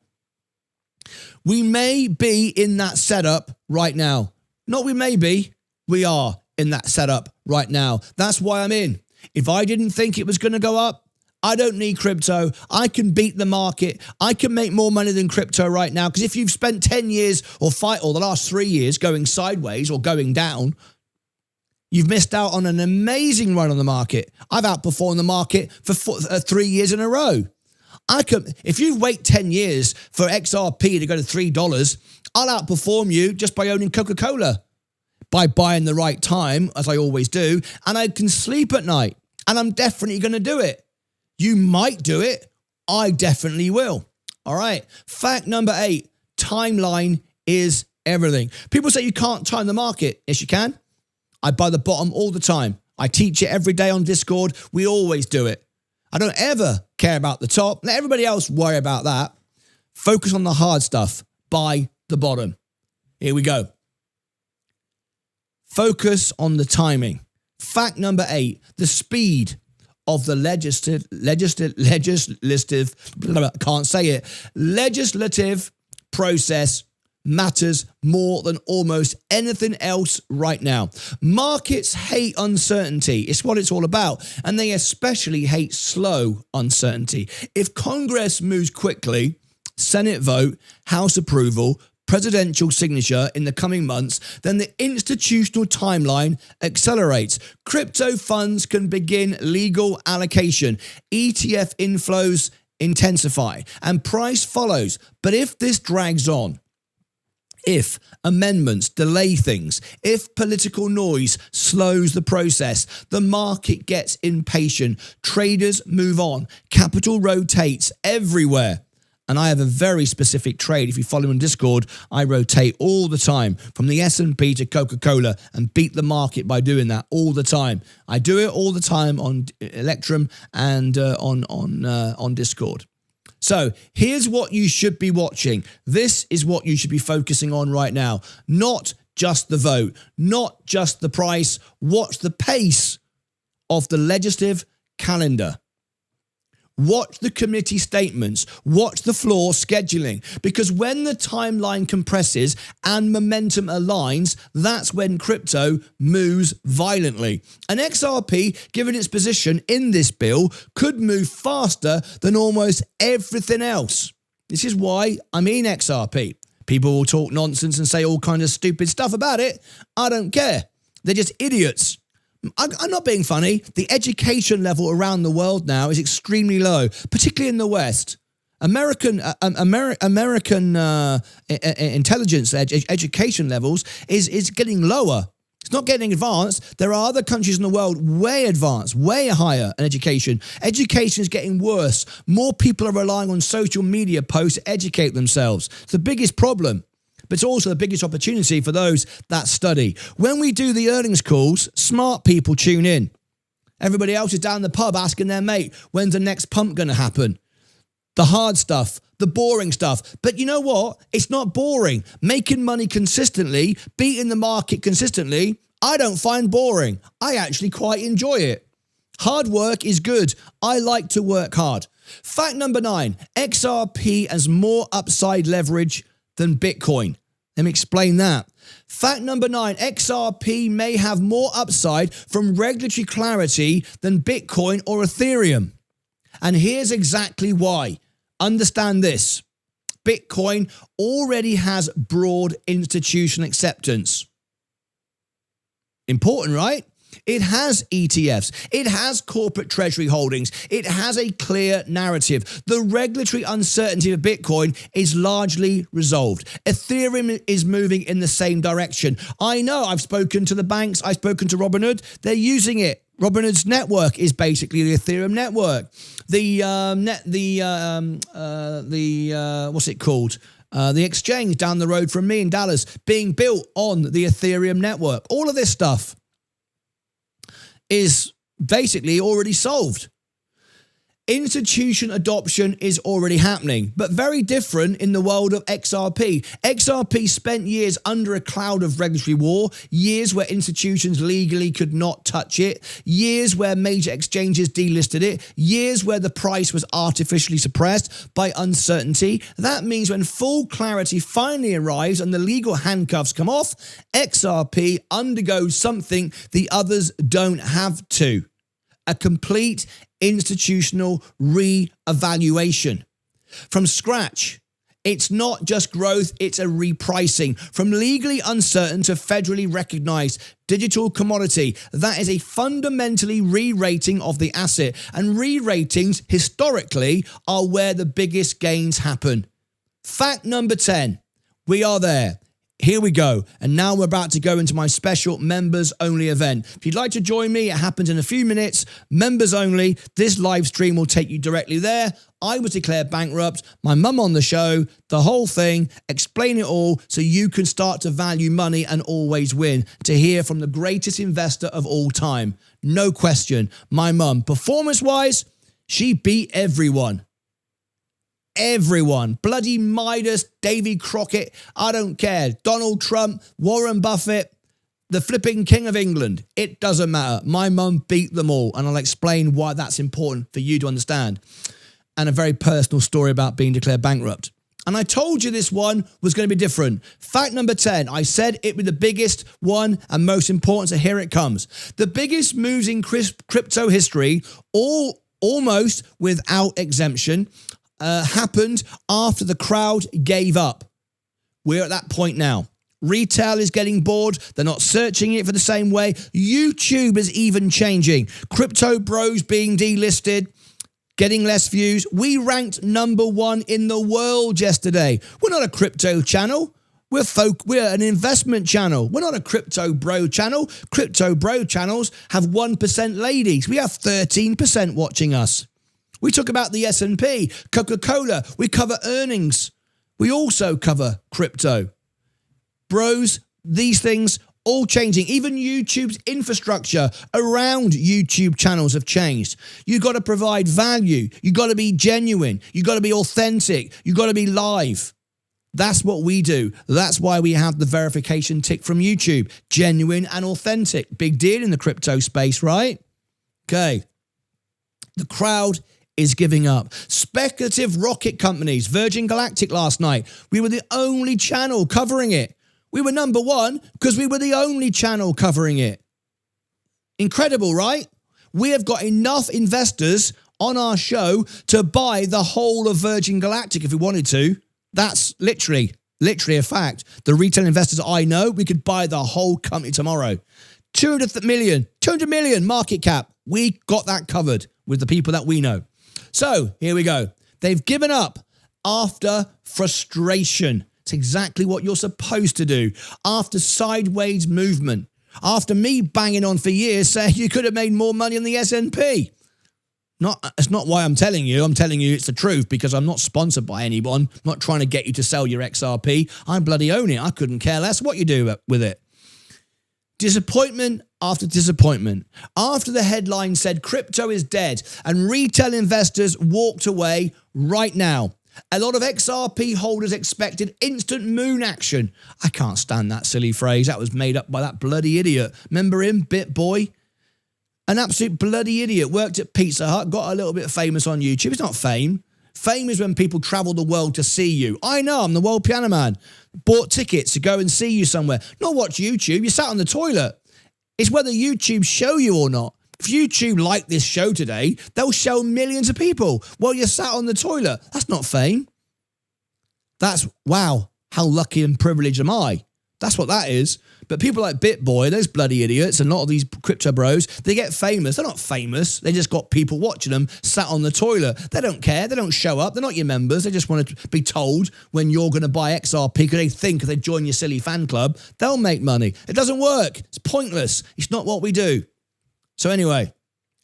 We may be in that setup right now. Not we may be, we are in that setup right now. That's why I'm in. If I didn't think it was going to go up, I don't need crypto. I can beat the market. I can make more money than crypto right now, because if you've spent 10 years or the last 3 years going sideways or going down, you've missed out on an amazing run on the market. I've outperformed the market for 3 years in a row. If you wait 10 years for XRP to go to $3, I'll outperform you just by owning Coca-Cola, by buying the right time, as I always do, and I can sleep at night, and I'm definitely going to do it. You might do it. I definitely will. All right. Fact number 8, timeline is everything. People say you can't time the market. Yes, you can. I buy the bottom all the time. I teach it every day on Discord. We always do it. I don't ever care about the top. Let everybody else worry about that. Focus on the hard stuff. Buy the bottom. Here we go. Focus on the timing. Fact number 8, the speed of the legislative process matters more than almost anything else right now. Markets hate uncertainty. It's what it's all about. And they especially hate slow uncertainty. If Congress moves quickly, Senate vote, House approval, presidential signature in the coming months, then the institutional timeline accelerates. Crypto funds can begin legal allocation. ETF inflows intensify and price follows. But if this drags on, if amendments delay things, if political noise slows the process, the market gets impatient, traders move on, capital rotates everywhere. And I have a very specific trade. If you follow me on Discord, I rotate all the time from the S&P to Coca-Cola and beat the market by doing that all the time. I do it all the time on Electrum and on Discord. So here's what you should be watching. This is what you should be focusing on right now. Not just the vote, not just the price. Watch the pace of the legislative calendar. Watch the committee statements. Watch the floor scheduling. Because when the timeline compresses and momentum aligns, that's when crypto moves violently. And XRP, given its position in this bill, could move faster than almost everything else. This is why I'm in XRP. People will talk nonsense and say all kinds of stupid stuff about it. I don't care. They're just idiots. I'm not being funny. The education level around the world now is extremely low, particularly in the West. American intelligence education levels is getting lower. It's not getting advanced. There are other countries in the world way advanced, way higher in education. Education is getting worse. More people are relying on social media posts to educate themselves. It's the biggest problem. But it's also the biggest opportunity for those that study. When we do the earnings calls, smart people tune in. Everybody else is down the pub asking their mate, when's the next pump going to happen? The hard stuff, the boring stuff. But you know what? It's not boring. Making money consistently, beating the market consistently, I don't find boring. I actually quite enjoy it. Hard work is good. I like to work hard. Fact number 9, XRP has more upside leverage than Bitcoin. Let me explain that. Fact number 9, XRP may have more upside from regulatory clarity than Bitcoin or Ethereum. And here's exactly why. Understand this. Bitcoin already has broad institutional acceptance. Important, right? It has ETFs. It has corporate treasury holdings. It has a clear narrative. The regulatory uncertainty of Bitcoin is largely resolved. Ethereum is moving in the same direction. I know, I've spoken to the banks. I've spoken to Robinhood. They're using it. Robinhood's network is basically the Ethereum network. What's it called? The exchange down the road from me in Dallas being built on the Ethereum network. All of this stuff is basically already solved. Institution adoption is already happening, but very different in the world of XRP. XRP spent years under a cloud of regulatory war, years where institutions legally could not touch it, years where major exchanges delisted it, years where the price was artificially suppressed by uncertainty. That means when full clarity finally arrives and the legal handcuffs come off, XRP undergoes something the others don't have to. A complete institutional re-evaluation. From scratch, it's not just growth, it's a repricing. From legally uncertain to federally recognized digital commodity, that is a fundamentally re-rating of the asset. And re-ratings, historically, are where the biggest gains happen. Fact number 10, we are there. here we go. And now we're about to go into my special members only event. If you'd like to join me, it happens in a few minutes. Members only. This live stream will take you directly there. I was declared bankrupt, my mum on the show, the whole thing, explain it all so you can start to value money and always win. To hear from the greatest investor of all time. No question. My mum, performance-wise, she beat everyone. Everyone. Bloody Midas, Davy Crockett, I don't care. Donald Trump, Warren Buffett, the flipping King of England. It doesn't matter. My mum beat them all, and I'll explain why that's important for you to understand. And a very personal story about being declared bankrupt. And I told you this one was going to be different. Fact number 10, I said it was the biggest one and most important, so here it comes. The biggest moves in crypto history, almost without exemption, happened after the crowd gave up. We're at that point now. Retail is getting bored. They're not searching it for the same way. YouTube is even changing. Crypto bros being delisted, getting less views. We ranked #1 in the world yesterday. We're not a crypto channel. We're an investment channel. We're not a crypto bro channel. Crypto bro channels have 1% ladies. We have 13% watching us. We talk about the S&P, Coca-Cola. We cover earnings. We also cover crypto. Bros, these things all changing. Even YouTube's infrastructure around YouTube channels have changed. You got to provide value. You got to be genuine. You got to be authentic. You got to be live. That's what we do. That's why we have the verification tick from YouTube. Genuine and authentic. Big deal in the crypto space, right? Okay. The crowd is giving up. Speculative rocket companies, Virgin Galactic last night. We were the only channel covering it. We were #1 because we were the only channel covering it. Incredible, right? We have got enough investors on our show to buy the whole of Virgin Galactic if we wanted to. That's literally a fact. The retail investors I know, we could buy the whole company tomorrow. 200 million market cap. We got that covered with the people that we know. So here we go. They've given up after frustration. It's exactly what you're supposed to do. After sideways movement. After me banging on for years saying you could have made more money in the S&P. It's not why I'm telling you. I'm telling you it's the truth because I'm not sponsored by anyone. I'm not trying to get you to sell your XRP. I bloody own it. I couldn't care less what you do with it. Disappointment after disappointment. After the headline said crypto is dead and retail investors walked away right now. A lot of XRP holders expected instant moon action. I can't stand that silly phrase. That was made up by that bloody idiot. Remember him, Bit Boy? An absolute bloody idiot. Worked at Pizza Hut, got a little bit famous on YouTube. It's not fame. Fame is when people travel the world to see you. I know, I'm the world piano man. Bought tickets to go and see you somewhere. Not watch YouTube. You sat on the toilet. It's whether YouTube show you or not. If YouTube like this show today, they'll show millions of people while you're sat on the toilet. That's not fame. That's, wow, how lucky and privileged am I? That's what that is. But people like BitBoy, those bloody idiots, and a lot of these crypto bros, they get famous. They're not famous. They just got people watching them sat on the toilet. They don't care. They don't show up. They're not your members. They just want to be told when you're going to buy XRP because they think if they join your silly fan club, they'll make money. It doesn't work. It's pointless. It's not what we do. So anyway,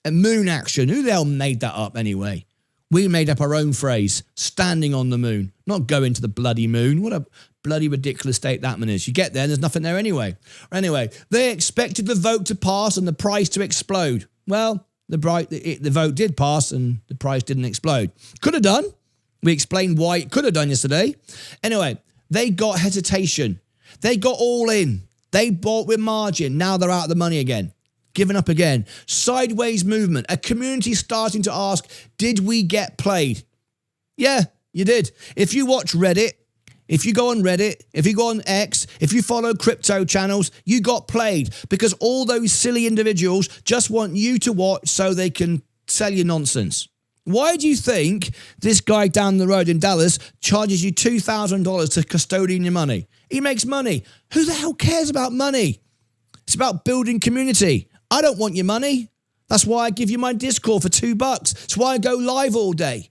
a moon action. Who the hell made that up anyway? We made up our own phrase, standing on the moon, not going to the bloody moon. What a bloody ridiculous state that one is. You get there and there's nothing there anyway. Anyway, they expected the vote to pass and the price to explode. Well, the vote did pass and the price didn't explode. Could have done. We explained why it could have done yesterday. Anyway, they got hesitation. They got all in. They bought with margin. Now they're out of the money again. Giving up again. Sideways movement. A community starting to ask, did we get played? Yeah, you did. If you watch Reddit, if you go on Reddit, if you go on X, if you follow crypto channels, you got played because all those silly individuals just want you to watch so they can sell you nonsense. Why do you think this guy down the road in Dallas charges you $2,000 to custodian your money? He makes money. Who the hell cares about money? It's about building community. I don't want your money. That's why I give you my Discord for $2. That's why I go live all day.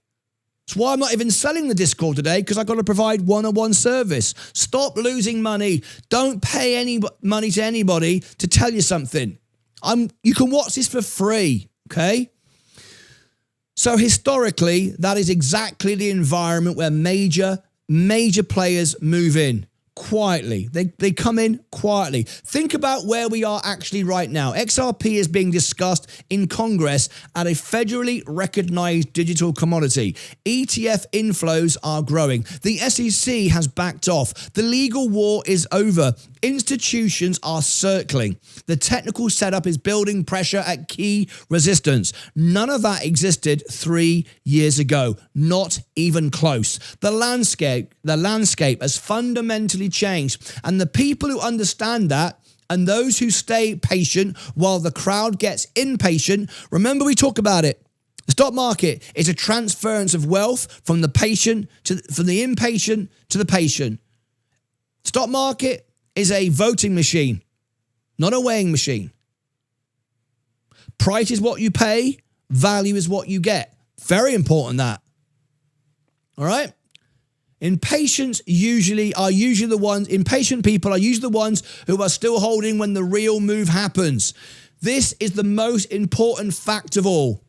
That's why I'm not even selling the Discord today, because I've got to provide one-on-one service. Stop losing money. Don't pay any money to anybody to tell you something. You can watch this for free, okay? So historically, that is exactly the environment where major players move in quietly. They come in quietly. Think about where we are actually right now. XRP is being discussed in Congress at a federally recognized digital commodity. ETF inflows are growing. The SEC has backed off. The legal war is over. Institutions are circling. The technical setup is building pressure at key resistance. None of that existed 3 years ago. Not even close. The landscape has fundamentally changed. And the people who understand that, and those who stay patient while the crowd gets impatient, remember we talk about it. The stock market is a transference of wealth from the impatient to the patient. Stock market is a voting machine, not a weighing machine. Price is what you pay, value is what you get. Very important that. All right? Impatient people are usually the ones who are still holding when the real move happens. This is the most important fact of all.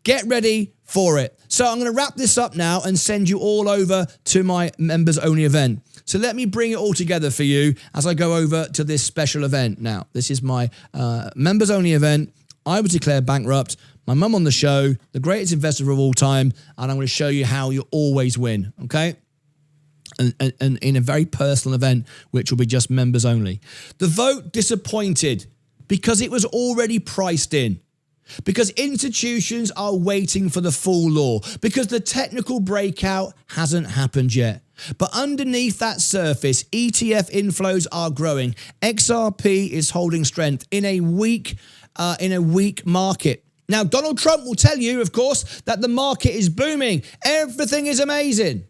Get ready for it. So I'm going to wrap this up now and send you all over to my members only event. So let me bring it all together for you as I go over to this special event. Now, this is my members only event. I was declared bankrupt. My mum on the show, the greatest investor of all time, and I'm going to show you how you always win, okay? And in a very personal event, which will be just members only. The vote disappointed because it was already priced in. Because institutions are waiting for the full law. Because the technical breakout hasn't happened yet. But underneath that surface, ETF inflows are growing. XRP is holding strength in a weak market. Now, Donald Trump will tell you, of course, that the market is booming. Everything is amazing.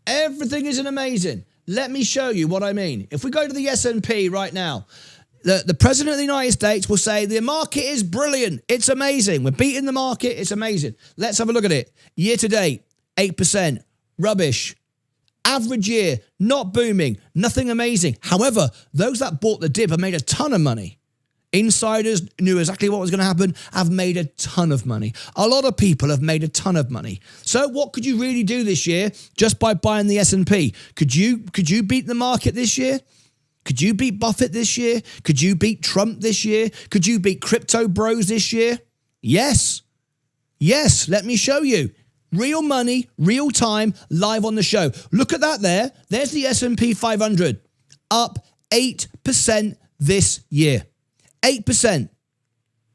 Everything is amazing. Let me show you what I mean. If we go to the S&P right now, the President of the United States will say the market is brilliant. It's amazing. We're beating the market. It's amazing. Let's have a look at it. Year to date, 8%. Rubbish. Average year, not booming. Nothing amazing. However, those that bought the dip have made a ton of money. Insiders knew exactly what was going to happen, have made a ton of money. A lot of people have made a ton of money. So what could you really do this year just by buying the S&P? Could you beat the market this year? Could you beat Buffett this year? Could you beat Trump this year? Could you beat crypto bros this year? Yes. Yes, let me show you. Real money, real time, live on the show. Look at that there. There's the S&P 500. Up 8% this year. 8%.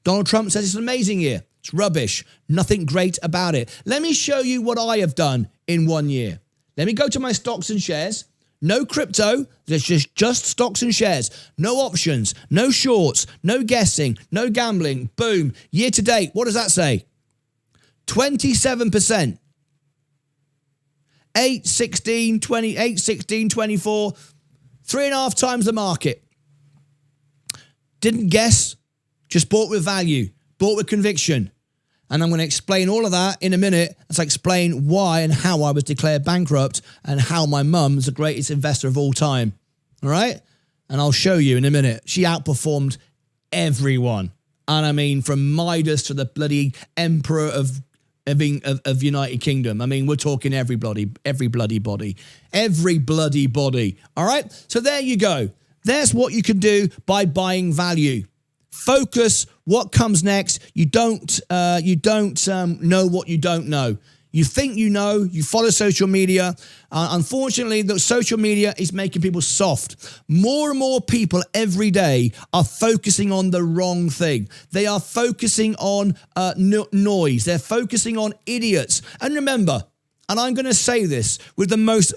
Donald Trump says it's an amazing year. It's rubbish. Nothing great about it. Let me show you what I have done in 1 year. Let me go to my stocks and shares. No crypto, there's just stocks and shares. No options, no shorts, no guessing, no gambling. Boom. Year to date, what does that say? 27%. 8, 16, 20, 8, 16, 24. 3.5 times the market. Didn't guess, just bought with value, bought with conviction. And I'm going to explain all of that in a minute as I explain why and how I was declared bankrupt and how my mum's the greatest investor of all time. All right? And I'll show you in a minute. She outperformed everyone. And I mean, from Midas to the bloody emperor of United Kingdom. I mean, we're talking every bloody body. All right? So there you go. There's what you can do by buying value. Focus what comes next. You don't know what you don't know. You think you know, you follow social media. Unfortunately, the social media is making people soft. More and more people every day are focusing on the wrong thing. They are focusing on noise. They're focusing on idiots. And remember, and I'm going to say this with the most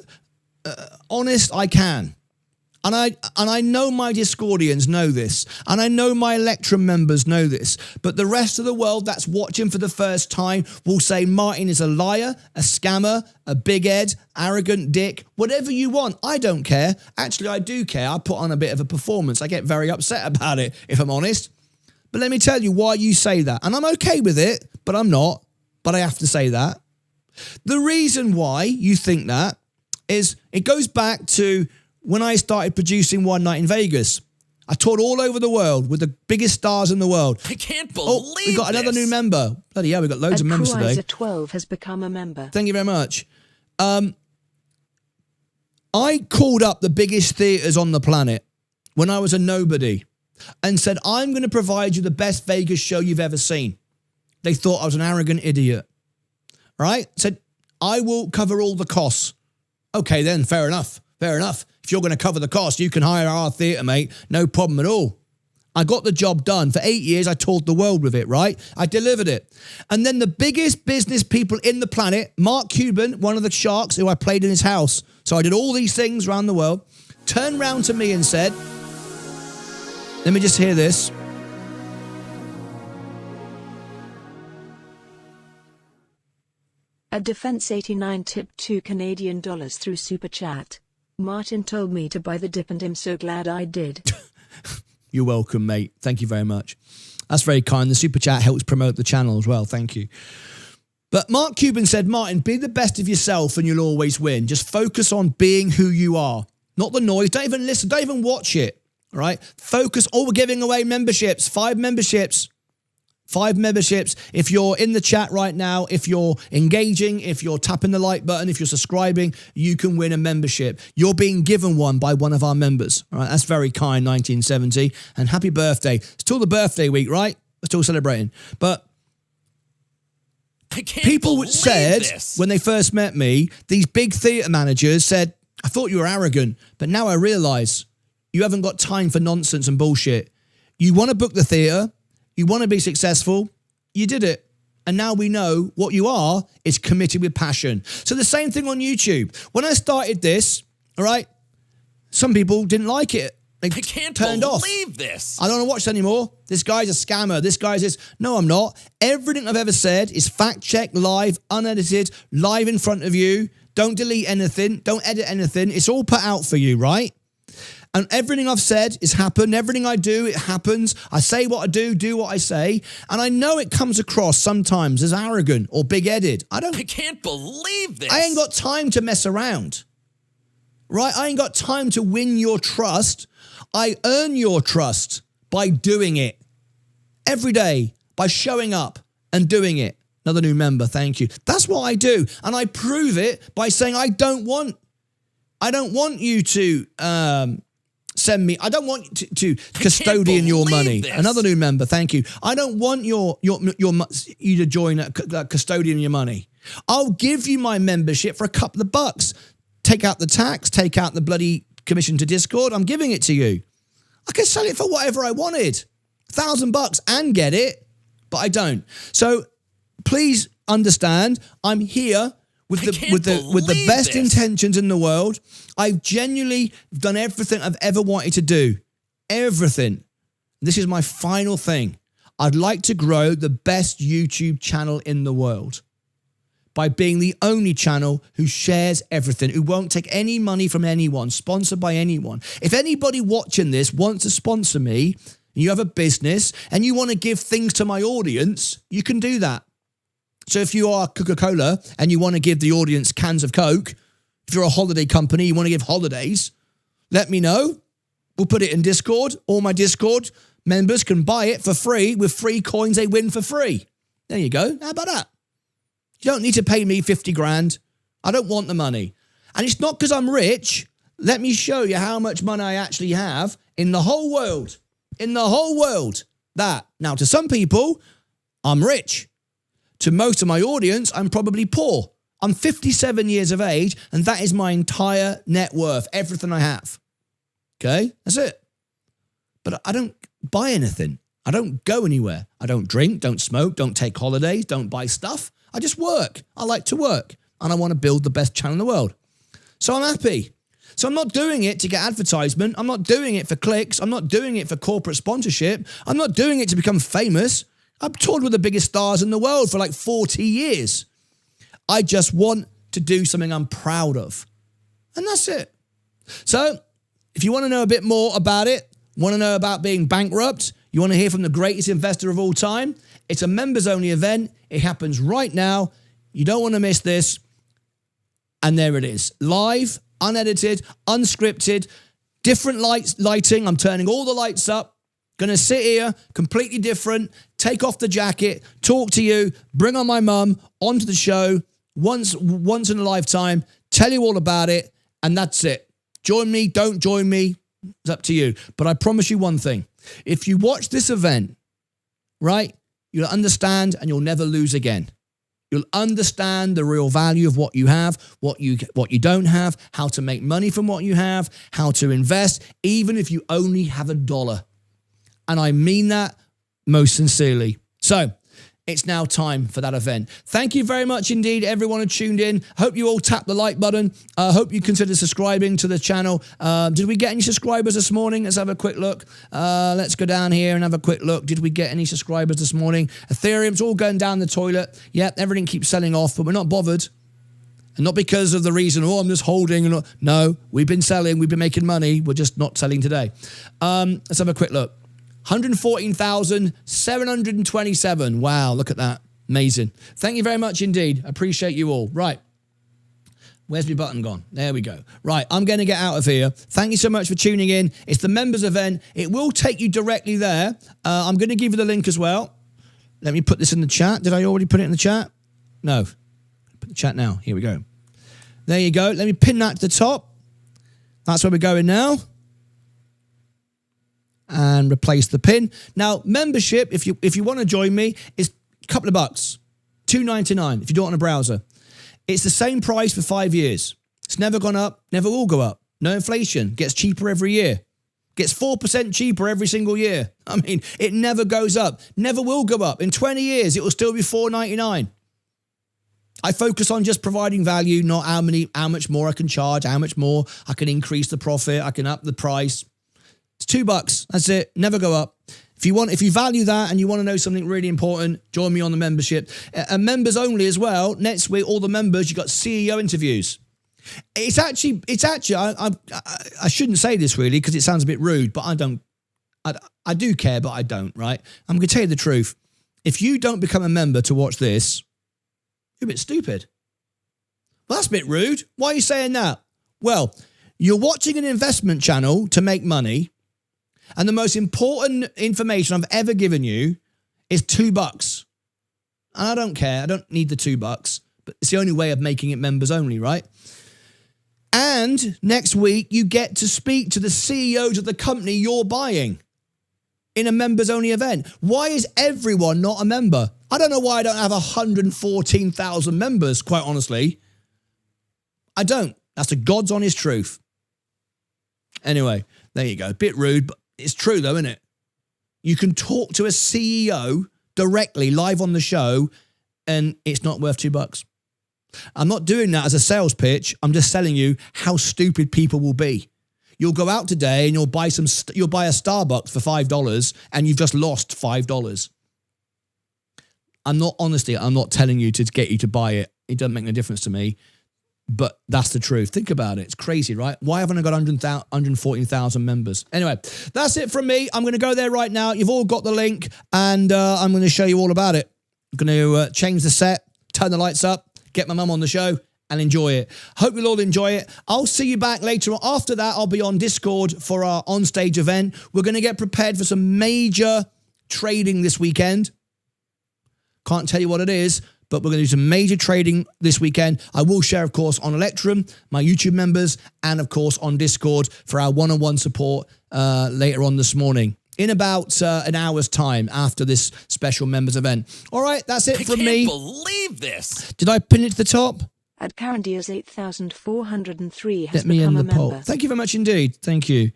honest I can, and I know my Discordians know this, and I know my Electrum members know this, but the rest of the world that's watching for the first time will say Martyn is a liar, a scammer, a big head, arrogant dick, whatever you want. I don't care. Actually, I do care. I put on a bit of a performance. I get very upset about it, if I'm honest. But let me tell you why you say that. And I'm okay with it, but I'm not. But I have to say that. The reason why you think that is it goes back to when I started producing One Night in Vegas. I toured all over the world with the biggest stars in the world. I can't believe we got another new member. Bloody hell, we got loads of members today. 12 has become a member. Thank you very much. I called up the biggest theatres on the planet when I was a nobody and said, I'm going to provide you the best Vegas show you've ever seen. They thought I was an arrogant idiot. Right? Said, I will cover all the costs. Okay, then, fair enough. Fair enough. If you're going to cover the cost, you can hire our theatre, mate. No problem at all. I got the job done. For 8 years, I toured the world with it, right? I delivered it. And then the biggest business people in the planet, Mark Cuban, one of the sharks who I played in his house. So I did all these things around the world, turned round to me and said, let me just hear this. A Defense 89 tipped $2 Canadian through Super Chat. Martyn told me to buy the dip and I'm so glad I did. You're welcome, mate. Thank you very much. That's very kind. The Super Chat helps promote the channel as well. Thank you. But Mark Cuban said, Martyn, be the best of yourself and you'll always win. Just focus on being who you are. Not the noise. Don't even listen. Don't even watch it. All right? Focus. Oh, we're giving away memberships. 5 memberships. 5 memberships. If you're in the chat right now, if you're engaging, if you're tapping the like button, if you're subscribing, you can win a membership. You're being given one by one of our members. All right, that's very kind, 1970. And happy birthday. It's still the birthday week, right? We're still celebrating. But people said when they first met me, these big theatre managers said, I thought you were arrogant, but now I realise you haven't got time for nonsense and bullshit. You want to book the theatre. You want to be successful, you did it. And now we know what you are is committed with passion. So the same thing on YouTube. When I started this, all right, some people didn't like it. They turned off. This. I don't want to watch it anymore. This guy's a scammer. This guy's this. No, I'm not. Everything I've ever said is fact-checked, live, unedited, live in front of you. Don't delete anything. Don't edit anything. It's all put out for you, right? And everything I've said has happened. Everything I do, it happens. I say what I do what I say. And I know it comes across sometimes as arrogant or big-headed. I can't believe this. I ain't got time to mess around. Right? I ain't got time to win your trust. I earn your trust by doing it. Every day, by showing up and doing it. Another new member, thank you. That's what I do. And I prove it by saying I don't want you to send me. I don't want to custodian your money. This. Another new member, thank you. I don't want you to join custodian your money. I'll give you my membership for a couple of bucks. Take out the tax, take out the bloody commission to Discord. I'm giving it to you. I could sell it for whatever I wanted, $1,000 and get it, but I don't. So please understand, I'm here with the best intentions in the world. I've genuinely done everything I've ever wanted to do. Everything. This is my final thing. I'd like to grow the best YouTube channel in the world by being the only channel who shares everything, who won't take any money from anyone, sponsored by anyone. If anybody watching this wants to sponsor me, and you have a business, and you want to give things to my audience, you can do that. So if you are Coca-Cola and you want to give the audience cans of Coke, if you're a holiday company, you want to give holidays, let me know. We'll put it in Discord. All my Discord members can buy it for free with free coins they win for free. There you go. How about that? You don't need to pay me 50 grand. I don't want the money. And it's not because I'm rich. Let me show you how much money I actually have in the whole world. In the whole world. That. Now, to some people, I'm rich. To most of my audience, I'm probably poor. I'm 57 years of age, and that is my entire net worth, everything I have. Okay? That's it. But I don't buy anything. I don't go anywhere. I don't drink, don't smoke, don't take holidays, don't buy stuff. I just work. I like to work, and I want to build the best channel in the world. So I'm happy. So I'm not doing it to get advertisement. I'm not doing it for clicks. I'm not doing it for corporate sponsorship. I'm not doing it to become famous. I've toured with the biggest stars in the world for like 40 years. I just want to do something I'm proud of. And that's it. So if you want to know a bit more about it, want to know about being bankrupt, you want to hear from the greatest investor of all time, it's a members-only event. It happens right now. You don't want to miss this. And there it is. Live, unedited, unscripted, different lighting. I'm turning all the lights up. Going to sit here, completely different, take off the jacket, talk to you, bring on my mum onto the show once in a lifetime, tell you all about it, and that's it. Join me, don't join me, it's up to you. But I promise you one thing. If you watch this event, right, you'll understand and you'll never lose again. You'll understand the real value of what you have, what you don't have, how to make money from what you have, how to invest, even if you only have $1. And I mean that most sincerely. So it's now time for that event. Thank you very much indeed, everyone who tuned in. Hope you all tap the like button. Hope you consider subscribing to the channel. Did we get any subscribers this morning? Let's have a quick look. Let's go down here and have a quick look. Did we get any subscribers this morning? Ethereum's all going down the toilet. Yep, everything keeps selling off, but we're not bothered. And not because of the reason, I'm just holding. No, we've been selling. We've been making money. We're just not selling today. Let's have a quick look. 114,727. Wow, look at that. Amazing. Thank you very much indeed. Appreciate you all. Right. Where's my button gone? There we go. Right, I'm going to get out of here. Thank you so much for tuning in. It's the members event. It will take you directly there. I'm going to give you the link as well. Let me put this in the chat. Did I already put it in the chat? No. Put the chat now. Here we go. There you go. Let me pin that to the top. That's where we're going now. And replace the pin. Now, membership, if you want to join me, is a couple of bucks. $2.99 if you do it on a browser. It's the same price for 5 years. It's never gone up, never will go up. No inflation. Gets cheaper every year. Gets 4% cheaper every single year. I mean, it never goes up. Never will go up. In 20 years, it will still be $4.99. I focus on just providing value, not how much more I can charge, how much more I can increase the profit, I can up the price. It's $2. That's it. Never go up. If you value that and you want to know something really important, join me on the membership. And members only as well. Next week, all the members, you got CEO interviews. It's actually. I shouldn't say this really because it sounds a bit rude, but I don't. I do care, but I don't. Right? I'm going to tell you the truth. If you don't become a member to watch this, you're a bit stupid. Well, that's a bit rude. Why are you saying that? Well, you're watching an investment channel to make money. And the most important information I've ever given you is $2. And I don't care. I don't need the $2, but it's the only way of making it members only, right? And next week, you get to speak to the CEOs of the company you're buying in a members only event. Why is everyone not a member? I don't know why I don't have 114,000 members, quite honestly. I don't. That's the God's honest truth. Anyway, there you go. A bit rude, but it's true though, isn't it? You can talk to a CEO directly live on the show and it's not worth $2. I'm not doing that as a sales pitch. I'm just telling you how stupid people will be. You'll go out today and you'll buy a Starbucks for $5 and you've just lost $5. I'm not telling you to get you to buy it. It doesn't make no difference to me. But that's the truth. Think about it. It's crazy, right? Why haven't I got 114,000 members? Anyway, that's it from me. I'm going to go there right now. You've all got the link, and I'm going to show you all about it. I'm going to change the set, turn the lights up, get my mum on the show, and enjoy it. Hope you'll all enjoy it. I'll see you back later on. After that, I'll be on Discord for our on-stage event. We're going to get prepared for some major trading this weekend. Can't tell you what it is, but we're going to do some major trading this weekend. I will share, of course, on Electrum, my YouTube members, and, of course, on Discord for our one-on-one support later on this morning in about an hour's time after this special members event. All right, that's it from me. I can't believe this. Did I pin it to the top? At Carandia's 8,403 has Let me become end a the poll. member. Thank you very much indeed. Thank you.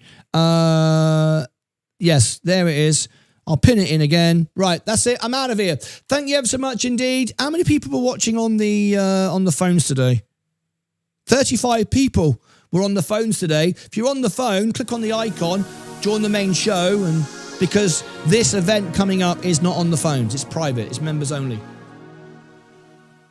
Yes, there it is. I'll pin it in again. Right, that's it. I'm out of here. Thank you ever so much indeed. How many people were watching on the phones today? 35 people were on the phones today. If you're on the phone, click on the icon, join the main show, and because this event coming up is not on the phones. It's private. It's members only.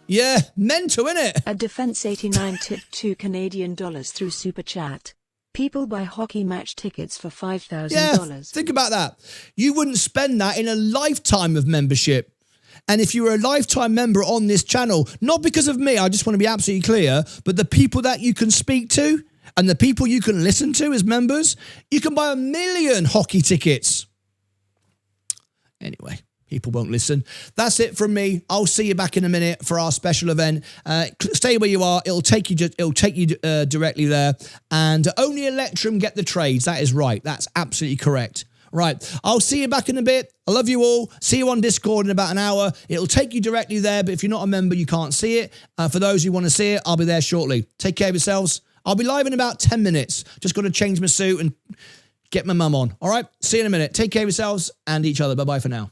Yeah, mental, innit? A Defense 89 tipped $2 through Super Chat. People buy hockey match tickets for $5,000. Yeah, think about that. You wouldn't spend that in a lifetime of membership. And if you're a lifetime member on this channel, not because of me, I just want to be absolutely clear, but the people that you can speak to and the people you can listen to as members, you can buy 1 million hockey tickets. Anyway, people won't listen. That's it from me. I'll see you back in a minute for our special event. Stay where you are. It'll take you directly there. And only Electrum get the trades. That is right. That's absolutely correct. Right. I'll see you back in a bit. I love you all. See you on Discord in about an hour. It'll take you directly there, but if you're not a member, you can't see it. For those who want to see it, I'll be there shortly. Take care of yourselves. I'll be live in about 10 minutes. Just got to change my suit and get my mum on. All right. See you in a minute. Take care of yourselves and each other. Bye-bye for now.